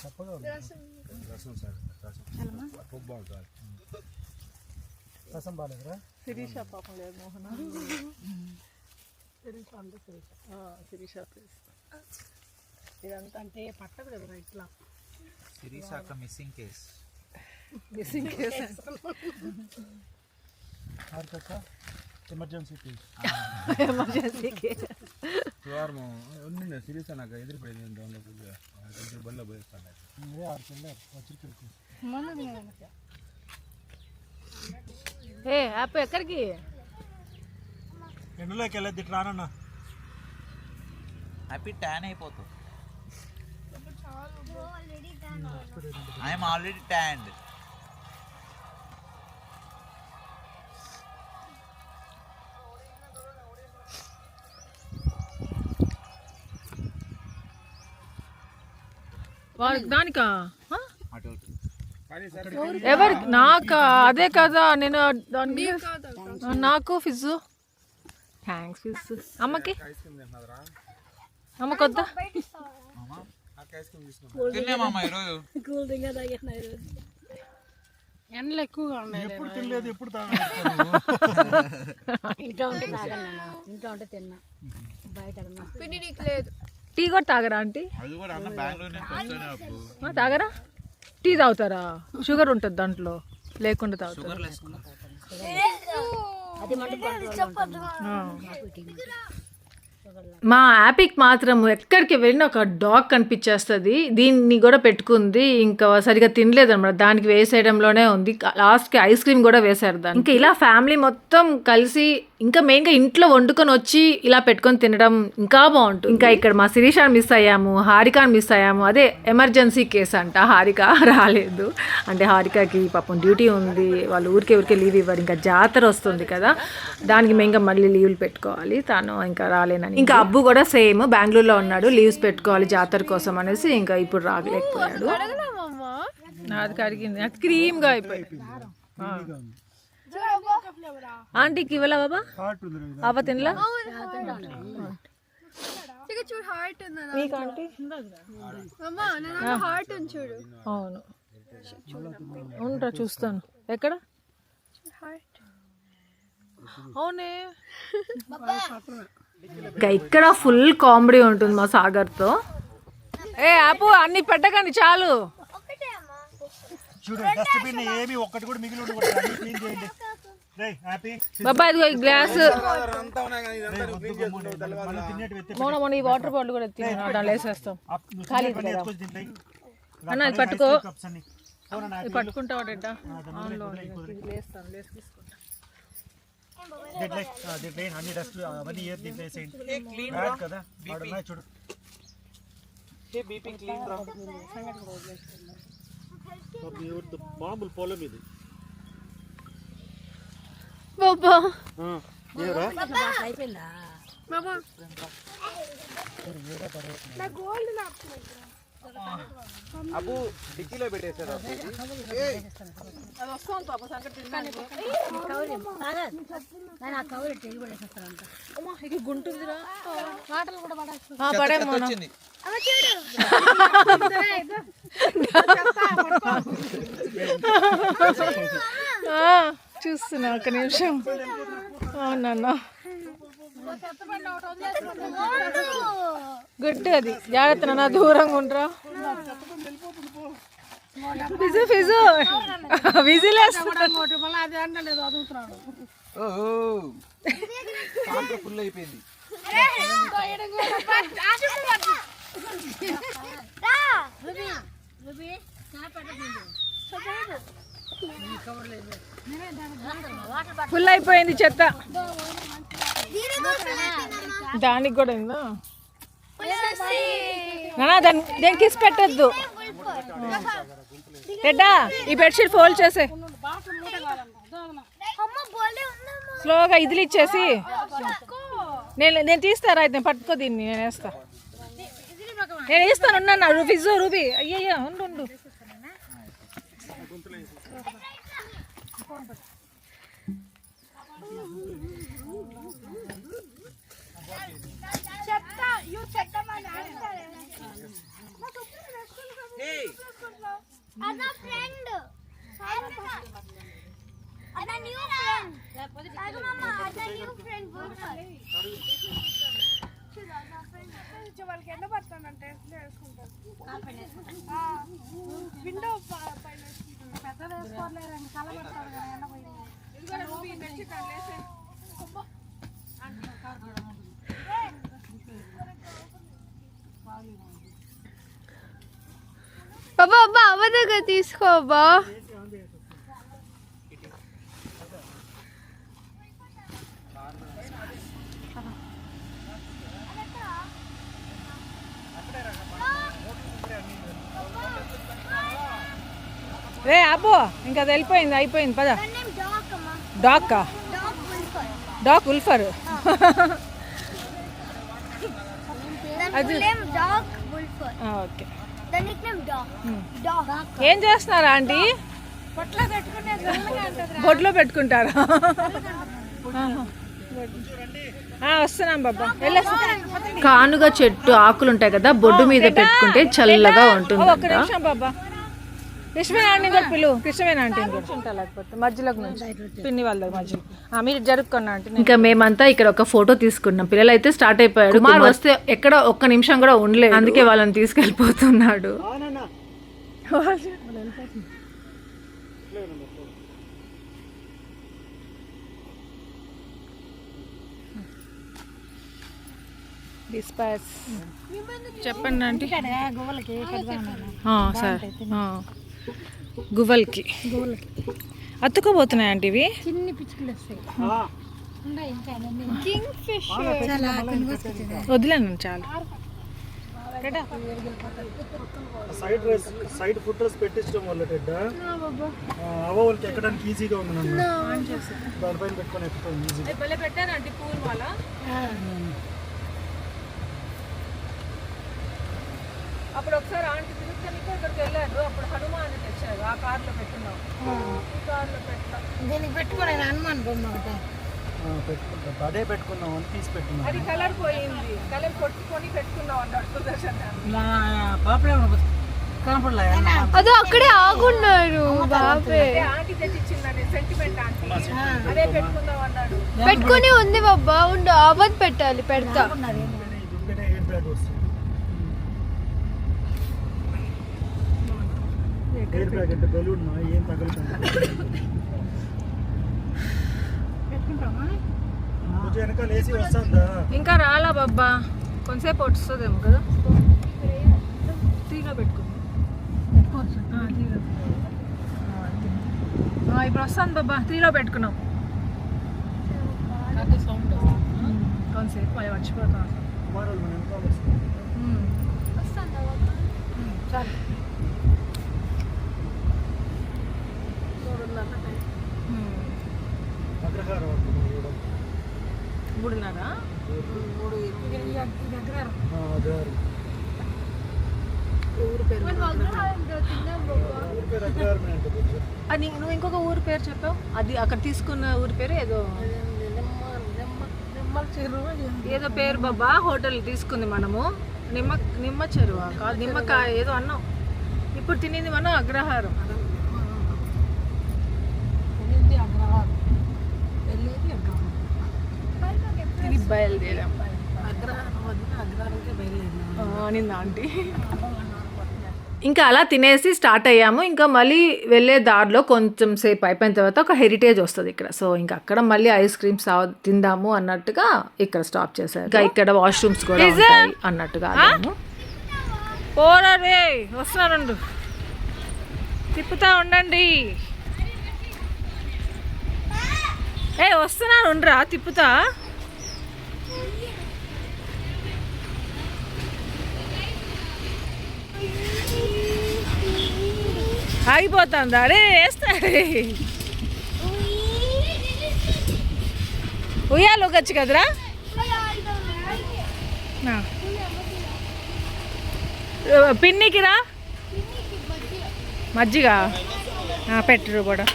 తప్పగా ఉంది. రసం బాగాలేదురా? శిరీష పాపం లేదు మోహన శిరీష ఇదంతా అంటే పట్టదు కదా ఇట్లా సిరీసాక మిస్సింగ్ కేస్ ఎమర్జెన్సీ కేసు. సిరీస్ నాకు ఎదురుపడింది బండ్లో పోయిస్తాను. మీరే ఆడికి వెళ్ళారు వచ్చరికి. ఏ యాప్ ఎక్కడికి ఎండలోకి వెళ్ళద్ది ఇట్లా రానన్నా. హ్యాపీ ట్యాన్ అయిపోతుంది. I'm already tanned. దానికా అటు ఎవరికి? నాకా? అదే కదా నేను దానికి నాకు ఫిజ్జు. థ్యాంక్స్ ఫిజ్జు. అమ్మకి? అమ్మకి వద్దా? తిన్నామమ్మా ఈరోజు. ఎండలు ఎక్కువగా ఉన్నాయి. ఎప్పుడు తినలేదు, ఎప్పుడు టీ కూడా తాగరా ఆంటీ? అది కూడా అన్న బెంగళూరు నుంచి వస్తేనే అప్పు. తాగరా? టీ తాగుతారా? షుగర్ ఉంటుంది దాంట్లో, లేకుండా తాగుతారా? మా యాపిక్ మాత్రం ఎక్కడికి వెళ్ళినా ఒక డాగ్ కనిపించేస్తుంది. దీన్ని కూడా పెట్టుకుంది, ఇంకా సరిగా తినలేదు అనమాట, దానికి వేసేయడంలోనే ఉంది. లాస్ట్కి ఐస్ క్రీమ్ కూడా వేసారు దాన్ని. ఇంకా ఇలా ఫ్యామిలీ మొత్తం కలిసి, ఇంకా మెయిన్గా ఇంట్లో వండుకొని వచ్చి ఇలా పెట్టుకొని తినడం ఇంకా బాగుంటుంది. ఇంకా ఇక్కడ మా శిరీషాని మిస్ అయ్యాము, హారికాని మిస్ అయ్యాము. అదే ఎమర్జెన్సీ కేసు అంట, హారిక రాలేదు. అంటే హారికకి పాపం డ్యూటీ ఉంది, వాళ్ళు ఊరికే లీవ్ ఇవ్వరు. ఇంకా జాతర వస్తుంది కదా, దానికి మెయిన్గా మళ్ళీ లీవ్లు పెట్టుకోవాలి. తను ఇంకా రాలేనని. ఇంకా అబ్బు కూడా సేమ్ బెంగళూరులో ఉన్నాడు, లీవ్స్ పెట్టుకోవాలి జాతర కోసం అనేసి ఇంకా ఇప్పుడు రాగలేకపోయాడు. అది కరిగింది, అది క్రీమ్గా అయిపోయింది. ఆంటీకి ఇవ్వలా బాబా? అవ్వ తినలా? మీకు ఆంటీ? అవును, ఉంటా చూస్తాను. ఎక్కడ? అవునే. ఇంకా ఇక్కడ ఫుల్ కామెడీ ఉంటుంది మా సాగర్తో. ఏ ఆపు, అన్ని పెట్టకండి చాలు. చూడు డస్ట్బిన్ ఏమి ఒక్కటి కూడా మిగిలి ఉండకూడదు, అన్ని క్లీన్ చేయండి. రేయ్ హ్యాపీ బాబా ఇదిగో ఈ గ్లాస్. మళ్ళీ తినేటి వెత్తే మొన్న ఈ వాటర్ బాటిల్ కూడా ఎత్తి దాంట్లో వేసేస్తాం. ఖాళీ అన్న ఇది పట్టుకో, కప్స్ అన్ని ఇది పట్టుకుంటావు డెడ్డ. లేస్తాను, లేసి తీసుకుంటా. అన్ని డస్ట్ అవన్నీ ఏది దీంట్లో వేసేయండి. బ్యాడ్ కదా వాడున్నాయి చూడు. బీపీ క్లీన్ రా. మామూలు పొలం ఇది. బాబా అబ్బు డిక్కీలో పెట్టేశారు. గుంటుందిరా వచ్చింది. చూస్తున్నా, ఒక నిమిషం. అవునన్నా గుడ్, అది జాగ్రత్త నాన్న, దూరంగా ఉండరా. ఫిజు ఫిజు విజిలేస్తున్నాడు. ఫుల్ అయిపోయింది. ఫుల్ అయిపోయింది చెత్త. దానికి కూడా ఉందా నానా? దానికి కిస్ పెట్టద్దు. రెడ్డా ఈ బెడ్షీట్ ఫోల్డ్ చేసే, స్లోగా ఇదిలి ఇచ్చేసి. నేను తీస్తారా? అయితే పట్టుకో దీన్ని, నేను వేస్తా. నేను వేస్తాను, ఉన్నా ఫిజు రూబీ. అయ్యయ్యా ఉండు. బాబా అబ్బా అవదగా తీసుకోబా. రే అబ్బో, ఇంకా అది వెళ్ళిపోయింది, అయిపోయింది. పద. డాకా? డాక్ ఉల్ఫర్. ఓకే. ఏం చేస్తున్నారా ఆంటీ? బొట్లో పెట్టుకుంటారా? వస్తున్నాం బాబా. కానుగ చెట్టు ఆకులు ఉంటాయి కదా, బొడ్డు మీద పెట్టుకుంటే చల్లగా ఉంటుంది. ఒక్క నిమిషం బాబా. కృష్ణవేణ ఆంటీ కూడా పిలువు. కృష్ణవేణ ఆంటీ లేకపోతే మధ్యలోకి నుంచి పిన్ని వాళ్ళ మధ్యలో మీరు జరుపుకున్నా అంటే. ఇంకా మేమంతా ఇక్కడ ఒక ఫోటో తీసుకున్నాం. పిల్లలు అయితే స్టార్ట్ అయిపోయారు. కుమార్ వస్తే ఎక్కడ ఒక్క నిమిషం కూడా ఉండలేదు, అందుకే వాళ్ళని తీసుకెళ్ళిపోతున్నాడు. చెప్పండి ఆంటీ. సరే గువ్వలకి అతుకోబోతున్నాయి ఆంటీ ఇవి. వదిలేను చాలు. సైడ్ ఫుట్ డ్రెస్ పెట్టించడం వల్ల వాళ్ళకి ఎక్కడానికి ఈజీగా ఉంది. దానిపైన పెట్టుకొని ఎక్కుతాం ఈజీగా. పెట్టారు ఆంటీ పూల్ వాళ్ళ. అప్పుడు ఒకసారి ఆంటీ తిరుగుతానికి ఇక్కడికి వెళ్ళారు. అప్పుడు హనుమాన్ తెచ్చారు. ఆ కార్లో పెట్టున్నాం. ఈ కార్లో పెట్టాం. దీనికి పెట్టుకోలే హనుమాన్ బొమ్మ ఒకటే పెట్టుకుంటాం. అదే పెట్టుకున్నాం అని తీసి పెట్టుకున్నాం. అది కలర్ పోయింది. కలర్ కొట్టుకొని పెట్టుకున్నాం అన్నాడు సుదర్శన్. అదో అక్కడే ఆగున్నారు బాబే. ఆంటీ తెచ్చిచ్చిందని సెంటిమెంట్ ఆంటీ. అదే పెట్టుకుందాం అన్నాడు. పెట్టుకుని ఉంది బాబా. ఉండు అవధ్ పెట్టాలి. పెడతా. ఎయిర్ బ్యాగ్ అంటే బెలూన్ ఏం తగులుతుంది. వెనకాల ఏసీ వస్తుందా? ఇంకా రాలా బాబా, కొంతసేపు వస్తుందేమో కదా. తీగా పెట్టుకో. ఇప్పుడు వస్తాను బాబా. 3లో పెట్టుకున్నాం. కొంతసేపు అవి మర్చిపోతాం. చాలు. మూడున్నరా? అది నువ్వు ఇంకొక ఊరు పేరు చెప్పావు. అది అక్కడ తీసుకున్న ఊరి పేరు ఏదో ఏదో పేరు బాబా. హోటల్ తీసుకుంది మనము. నిమ్మ చెరువా కాదు, నిమ్మకాయ ఏదో అన్నాం. ఇప్పుడు తినేది మనం అగ్రహారం. బయలుదేరాం. నిన్న ఆంటీ. ఇంకా అలా తినేసి స్టార్ట్ అయ్యాము. ఇంకా మళ్ళీ వెళ్ళే దారిలో కొంచెం సేపు అయిపోయిన తర్వాత ఒక హెరిటేజ్ వస్తుంది ఇక్కడ. సో ఇంకా అక్కడ మళ్ళీ ఐస్ క్రీమ్స్ తిందాము అన్నట్టుగా ఇక్కడ స్టాప్ చేశారు. ఇంకా ఇక్కడ వాష్రూమ్స్ కూడా ఉంటాయి అన్నట్టుగా. పోరే వస్తున్నాను, తిప్పుతా ఉండండి. వస్తున్నాను ఉండరా, తిప్పుతా. ఆగిపోతుందా? అరే వేస్తాడే. ఉయ్యాలు ఊగచ్చు కదరా. పిన్నికి రా. మజ్జిగ పెట్టరు కూడా.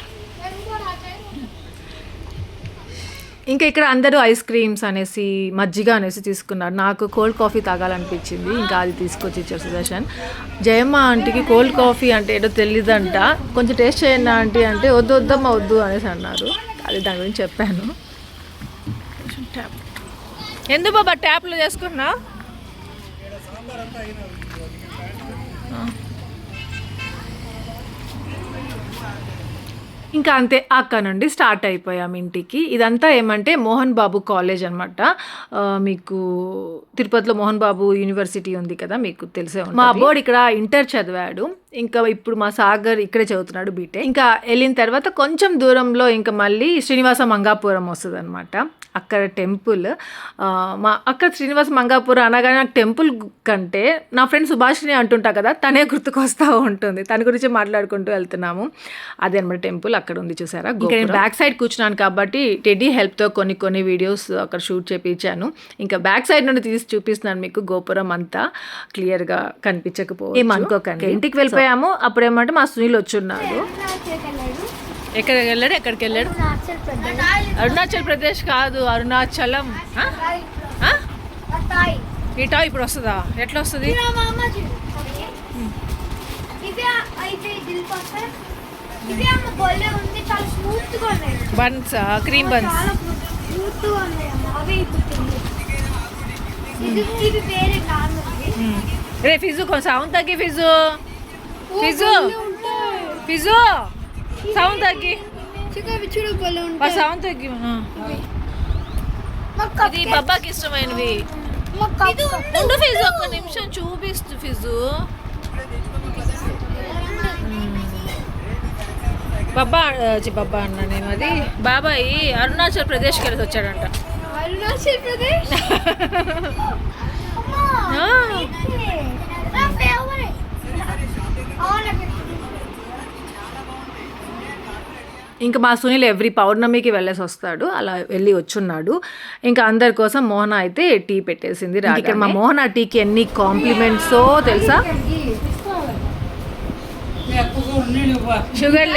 ఇంకా ఇక్కడ అందరూ ఐస్ క్రీమ్స్ అనేసి మజ్జిగ అనేసి తీసుకున్నారు. నాకు కోల్డ్ కాఫీ తాగాలనిపించింది. ఇంకా అది తీసుకొచ్చి ఇచ్చారు సుదర్శన్. జయమ్మ ఆంటీకి కోల్డ్ కాఫీ అంటే ఏదో తెలియదంట. కొంచెం టేస్ట్ చేయండి ఆంటీ అంటే వద్దమ్మా వద్దు అనేసి అన్నారు. అది దాని గురించి చెప్పాను. ఎందుకు బాబా ట్యాప్లో చేసుకున్నా? ఇంకా అంతే, అక్కడ నుండి స్టార్ట్ అయిపోయాం ఇంటికి. ఇదంతా ఏమంటే మోహన్ బాబు కాలేజ్ అనమాట. మీకు తిరుపతిలో మోహన్ బాబు యూనివర్సిటీ ఉంది కదా, మీకు తెలిసే ఉంటుంది. మా అబ్బోడు ఇక్కడ ఇంటర్ చదివాడు. ఇంకా ఇప్పుడు మా సాగర్ ఇక్కడే చదువుతున్నాడు బీటెక్. ఇంకా వెళ్ళిన తర్వాత కొంచెం దూరంలో ఇంకా మళ్ళీ శ్రీనివాస మంగాపురం వస్తుంది అనమాట. అక్కడ టెంపుల్. అక్కడ శ్రీనివాస మంగాపురం అనగానే నాకు టెంపుల్ కంటే నా ఫ్రెండ్ సుభాషిని అంటుంటా కదా, తనే గుర్తుకొస్తూ ఉంటుంది. తన గురించి మాట్లాడుకుంటూ వెళ్తున్నాము. అదే అనమాట టెంపుల్ అక్కడ ఉంది చూసారా. నేను బ్యాక్ సైడ్ కూర్చున్నాను కాబట్టి టెడ్డీ హెల్ప్తో కొన్ని వీడియోస్ అక్కడ షూట్ చేయించాను. ఇంకా బ్యాక్ సైడ్ నుండి తీసి చూపిస్తున్నాను మీకు. గోపురం అంతా క్లియర్గా కనిపించకపోవచ్చు, ఏమనుకోకండి. ఇంటికి వెళ్ళిపోయాక వెళ్ళిపోయాము. అప్పుడు ఏమంటే మా సునీల్ వచ్చున్నాడు. ఎక్కడికి వెళ్ళాడు? అరుణాచల్ ప్రదేశ్ కాదు, అరుణాచలం. ఇటా ఇప్పుడు వస్తుందా? ఎట్లా వస్తుంది? Buns, cream buns. రే ఫిజు కొంచెం సౌండ్ తగ్గి. ఫిజు సౌండ్ తగ్గి. సౌండ్ తగ్గి. ఇది బాబాకి ఇష్టమైనవి. ఉండు ఫిజు, ఒక్క నిమిషం చూపిస్తు. ఫిజు బాబా అన్నా నేను. అది బాబాయ్ అరుణాచల్ ప్రదేశ్కి వెళ్ళి వచ్చాడంట. అరుణాచల్ ప్రదేశ్ ఇంకా మా సునీల్ ఎవ్రీ పౌర్ణమికి వెళ్ళేసి వస్తాడు. అలా వెళ్ళి వచ్చున్నాడు. ఇంకా అందరి కోసం మోహన అయితే టీ పెట్టేసింది. ఇక్కడ మా మోహన టీకి ఎన్ని కాంప్లిమెంట్సో తెలుసా. షుగర్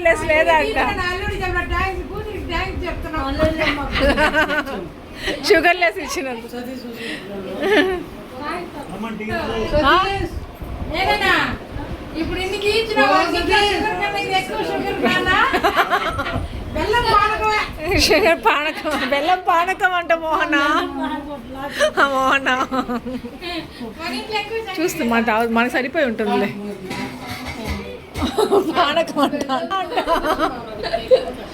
లెస్ లేదా అంట. షుగర్ లెస్ ఇచ్చినందుకు. ఇప్పుడు ఇన్నికి ఇచ్చిన షుగర్ పానకం, బెల్లం పానకం అంట మోహన. చూస్తామంట, మనకు సరిపోయి ఉంటుందిలే. పానకం అంట.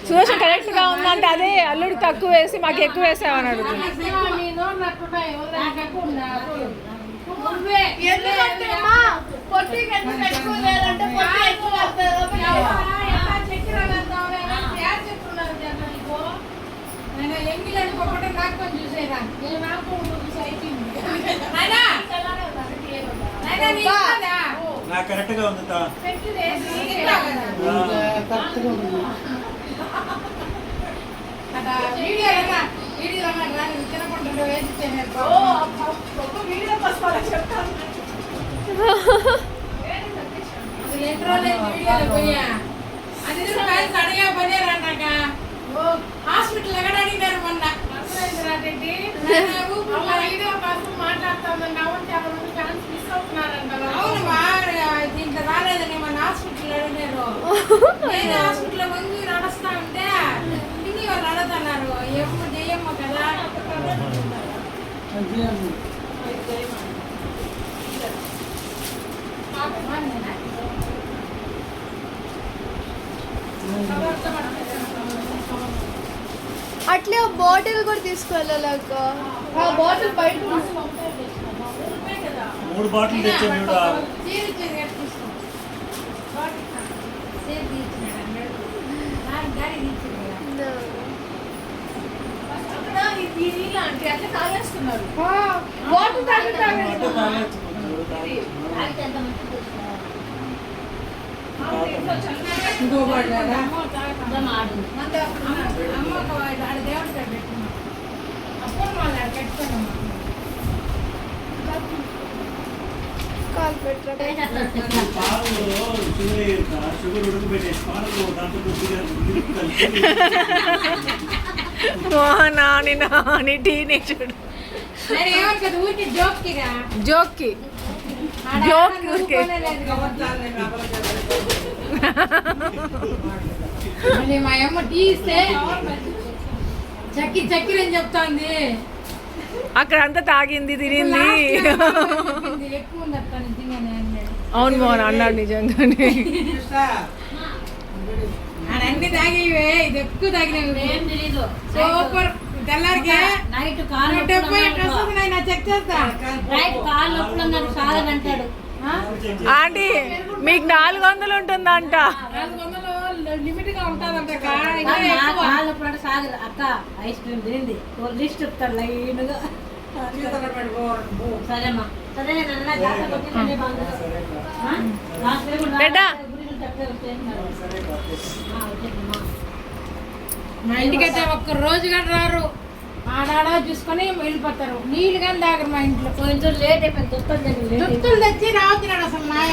సుదర్శన్ కరెక్ట్ గా ఉందంటే అదే అల్లుడు తక్కువ వేసి మాకు ఎక్కువ వేసావని అడుగుతుంది. నాకు కరెక్ట్ గా ఉంది. హాస్పిటల్ ఎక్కడ అడిగారు మొన్న మాట్లాడుతామని దీంట్లో రాలేదని మన హాస్పిటల్ అడిగారు. నేను హాస్పిటల్ వంగి నడుస్తా ఉంటే ఇన్ని వాళ్ళు అడుగుతున్నారు. ఏమో చెయ్యమ్మ కదా. అట్లే బాటిల్ కూడా తీసుకెళ్ళాక బాటిల్ బయట 3 బాటిల్ తెచ్చాను. షుగర్ ఉడకబెట్టేసి పాలు దాంట్లో మోహనాని నాని టీని చూడు. జోక్కి మా అమ్మ టీ ఇస్తే చక్కెర అని చెప్తాంది. అక్కడ అంతా తాగింది, తినింది. ఎక్కువ ఉంది అక్క నిజంగానే. అవును మోహన్ అన్నాడు నిజంగానే. అన్ని తాగివే, ఇది ఎక్కువ తాగినవి. సూపర్. తెల్లారికే నైట్ కాలు చెక్ చేస్తా. ఆంటీ మీకు 400 ఉంటుందంట. 400 లిమిట్ గా ఉంటుందంట. అక్క ఐస్ క్రీమ్ తింది లిస్ట్ చెప్తారు లైన్గా. సరేమ్మా సరే. మా ఇంటికైతే ఒక్క రోజు కూడా రారు. ఆడాడా చూసుకొని వెళ్ళిపోతారు. నీళ్ళు కానీ తాగరు మా ఇంట్లో. కొంచెం లేట్ అయిపోయింది. దుత్తులు తెచ్చి రావుతున్నాడు అసలు మామ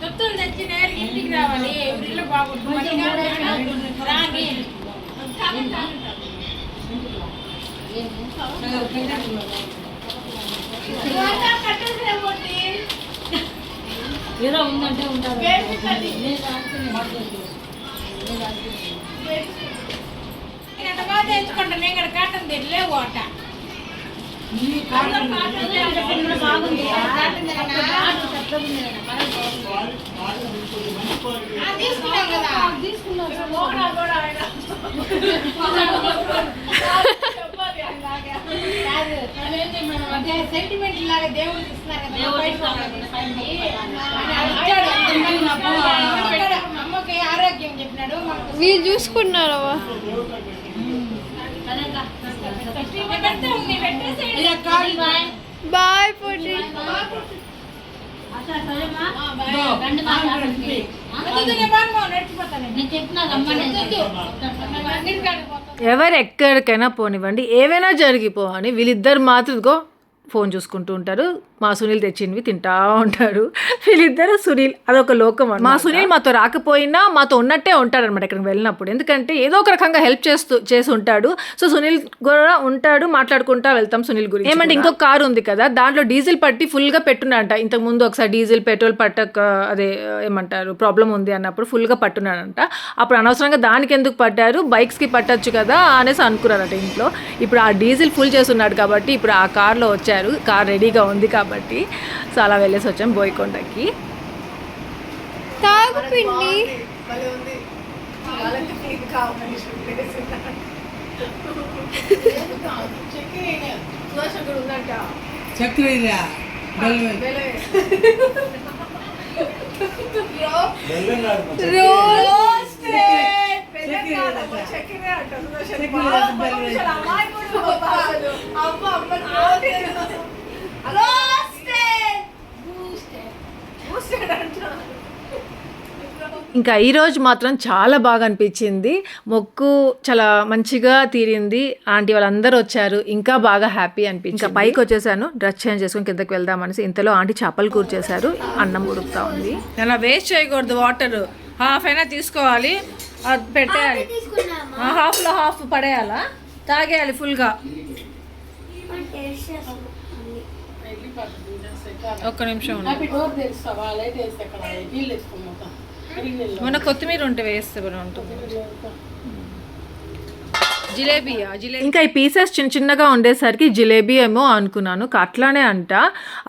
దుత్తులు తెచ్చి నేరుగా ఇంటికి రావాలి. ఇల్లు బాగుంటుంది రాని ఏదో ఉందంటే ఉంటారు. ఎంత బాగా తెచ్చుకుంటాను నేను ఇక్కడ కాటన్ లేవు అట బాగుంది. తీసుకున్నాం కదా అంటే సెంటిమెంట్ లాగా దేవుడు ఇస్తున్నారు కదా. అమ్మకి ఆరోగ్యం చెప్పినాడు. వీళ్ళు చూసుకున్నారవా? బాయ్ పొట్టి. నేను చెప్పినా ఎవరు ఎక్కడికైనా పోనివ్వండి, ఏవైనా జరిగిపోవని వీళ్ళిద్దరు మాత్రం ఇదిగో ఫోన్ చూసుకుంటూ ఉంటారు. మా సునీల్ తెచ్చినవి తింటా ఉంటారు వీళ్ళిద్దరు. సునీల్ అదొక లోకం. మా సునీల్ మాతో రాకపోయినా మాతో ఉన్నట్టే ఉంటాడు అనమాట ఇక్కడికి వెళ్ళినప్పుడు. ఎందుకంటే ఏదో ఒక రకంగా హెల్ప్ చేసి ఉంటాడు. సో సునీల్ కూడా ఉంటాడు, మాట్లాడుకుంటా వెళ్తాం సునీల్ గురించి. ఏమంటే ఇంకొక కారు ఉంది కదా, దాంట్లో డీజిల్ పట్టి ఫుల్గా పెట్టున్నాడంట. ఇంతకు ముందు ఒకసారి డీజిల్ పెట్రోల్ పట్టక అదే ఏమంటారు ప్రాబ్లం ఉంది అన్నప్పుడు ఫుల్గా పట్టున్నాడంట. అప్పుడు అనవసరంగా దానికి ఎందుకు పట్టారు, బైక్స్కి పట్టచ్చు కదా అనేసి అనుకున్నారట ఇంట్లో. ఇప్పుడు ఆ డీజిల్ ఫుల్ చేస్తున్నాడు కాబట్టి ఇప్పుడు ఆ కార్లో వచ్చారు. కార్ రెడీగా ఉంది కాబట్టి సో అలా వెళ్ళేసి వచ్చాం బోయకొండకి. తాగు పిండి. ఇంకా ఈరోజు మాత్రం చాలా బాగా అనిపించింది. మొక్కు చాలా మంచిగా తీరింది. ఆంటీ వాళ్ళందరూ వచ్చారు, ఇంకా బాగా హ్యాపీ అనిపించింది. ఇంకా పైకి వచ్చేసాను, డ్రెస్ చేంజ్ చేసుకుని కిందకి వెళ్దామనేసి. ఇంతలో ఆంటీ చేపల కూర చేశారు, అన్నం ఉడుకుతా ఉంది. అలా వేస్ట్ చేయకూడదు. వాటర్ హాఫ్ అయినా తీసుకోవాలి, అది పెట్టేయాలి. హాఫ్లో హాఫ్ పడేయాలా, తాగేయాలి ఫుల్గా. ఒక్క నిమిషం డోర్ తెలుస్తావా? లైట్ వేస్తే అక్కడ నీళ్ళు వేసుకోమోతాం. మన కొత్తిమీర ఉంటే వేస్తే ఉంటుంది. జిలేబియా ఇంకా ఈ పీసెస్ చిన్న చిన్నగా ఉండేసరికి జిలేబీ ఏమో అనుకున్నాను. కాట్లానే అంట.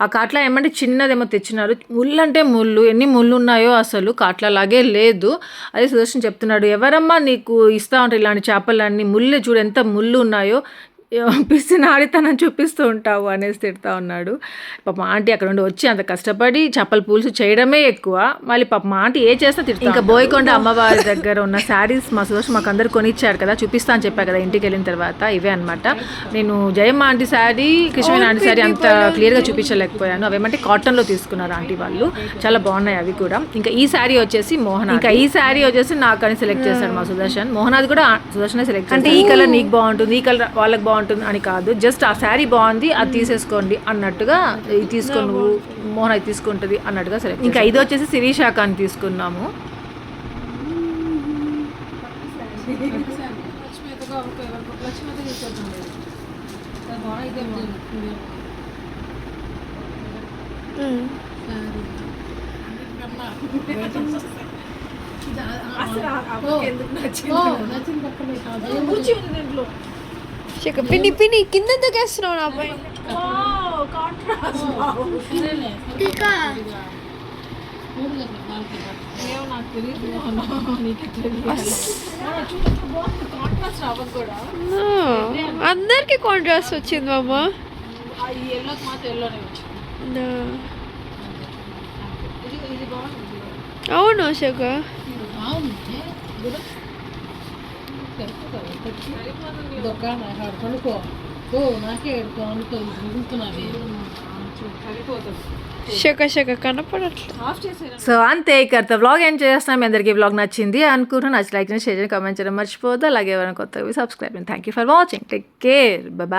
ఆ కాట్లా ఏమంటే చిన్నదేమో తెచ్చినారు. ముళ్ళు అంటే ముళ్ళు, ఎన్ని ముళ్ళు ఉన్నాయో అసలు కాట్లాలాగే లేదు. అదే సుదర్శన్ చెప్తున్నాడు, ఎవరమ్మా నీకు ఇస్తా ఉంటారు ఇలాంటి చేపలన్నీ, ముళ్ళు చూడు ఎంత ముళ్ళు ఉన్నాయో, పిసినాడితనం చూపిస్తూ ఉంటావు అనేసి తిడతా ఉన్నాడు. పాప ఆంటీ అక్కడ నుండి వచ్చి అంత కష్టపడి చేపల పులుసు చేయడమే ఎక్కువ, మళ్ళీ పాప మా ఆంటీ ఏ చేస్తా తిడతా. ఇంకా బోయకొండ అమ్మవారి దగ్గర ఉన్న శారీస్ మా సుదర్శన్ మాకు అందరు కొనిచ్చారు కదా, చూపిస్తా అని చెప్పా కదా ఇంటికి వెళ్ళిన తర్వాత. ఇవే అనమాట. నేను జయమ్మ ఆంటీ శారీ, కృష్ణ ఆంటీ శారీ అంత క్లియర్గా చూపించలేకపోయాను. అవేమంటే కాటన్లో తీసుకున్నారు ఆంటీ వాళ్ళు, చాలా బాగున్నాయి అవి కూడా. ఇంకా ఈ శారీ వచ్చేసి మోహన్, ఇంకా ఈ శారీ వచ్చేసి నాకని సెలెక్ట్ చేశాడు మా సుదర్శన్. మోహన్ అది కూడా సుదర్శనే సెలెక్ట్ చేశాడు. అంటే ఈ కలర్ నీకు బాగుంటుంది, ఈ కలర్ వాళ్ళకి బాగుంటుంది అని కాదు, జస్ట్ ఆ శారీ బాగుంది అది తీసేసుకోండి అన్నట్టుగా, ఇది తీసుకొని నువ్వు మోహన్ అది తీసుకుంటుంది అన్నట్టుగా సెలెక్ట్. ఇంకా ఇది వచ్చేసి శిరీషాక అని తీసుకున్నాము. పిన్ని పిన్ని కింద దొకేస్తున్నావు నా పైన. అందరికి కాంట్రాస్ట్ వచ్చింది మామ. అవును అశోక, కొనుక్కో నాకే అనుకో మిగులుతున్నది. శక కనపడట్లేదు. ఆఫ్ చేసేరా. సో అంతే ఇక్కడితో వ్లాగ్ ఏం చేస్తాం. మీ అందరికీ వ్లాగ్ నచ్చింది అనుకుంటున్నాను. నచ్చి లైక్ చేయండి, షేర్ చేయండి, కామెంట్ చేయడం మర్చిపోద్దు. అలాగే ఎవరైనా కొత్తగా subscribe. Thank you for watching. Take care. Bye.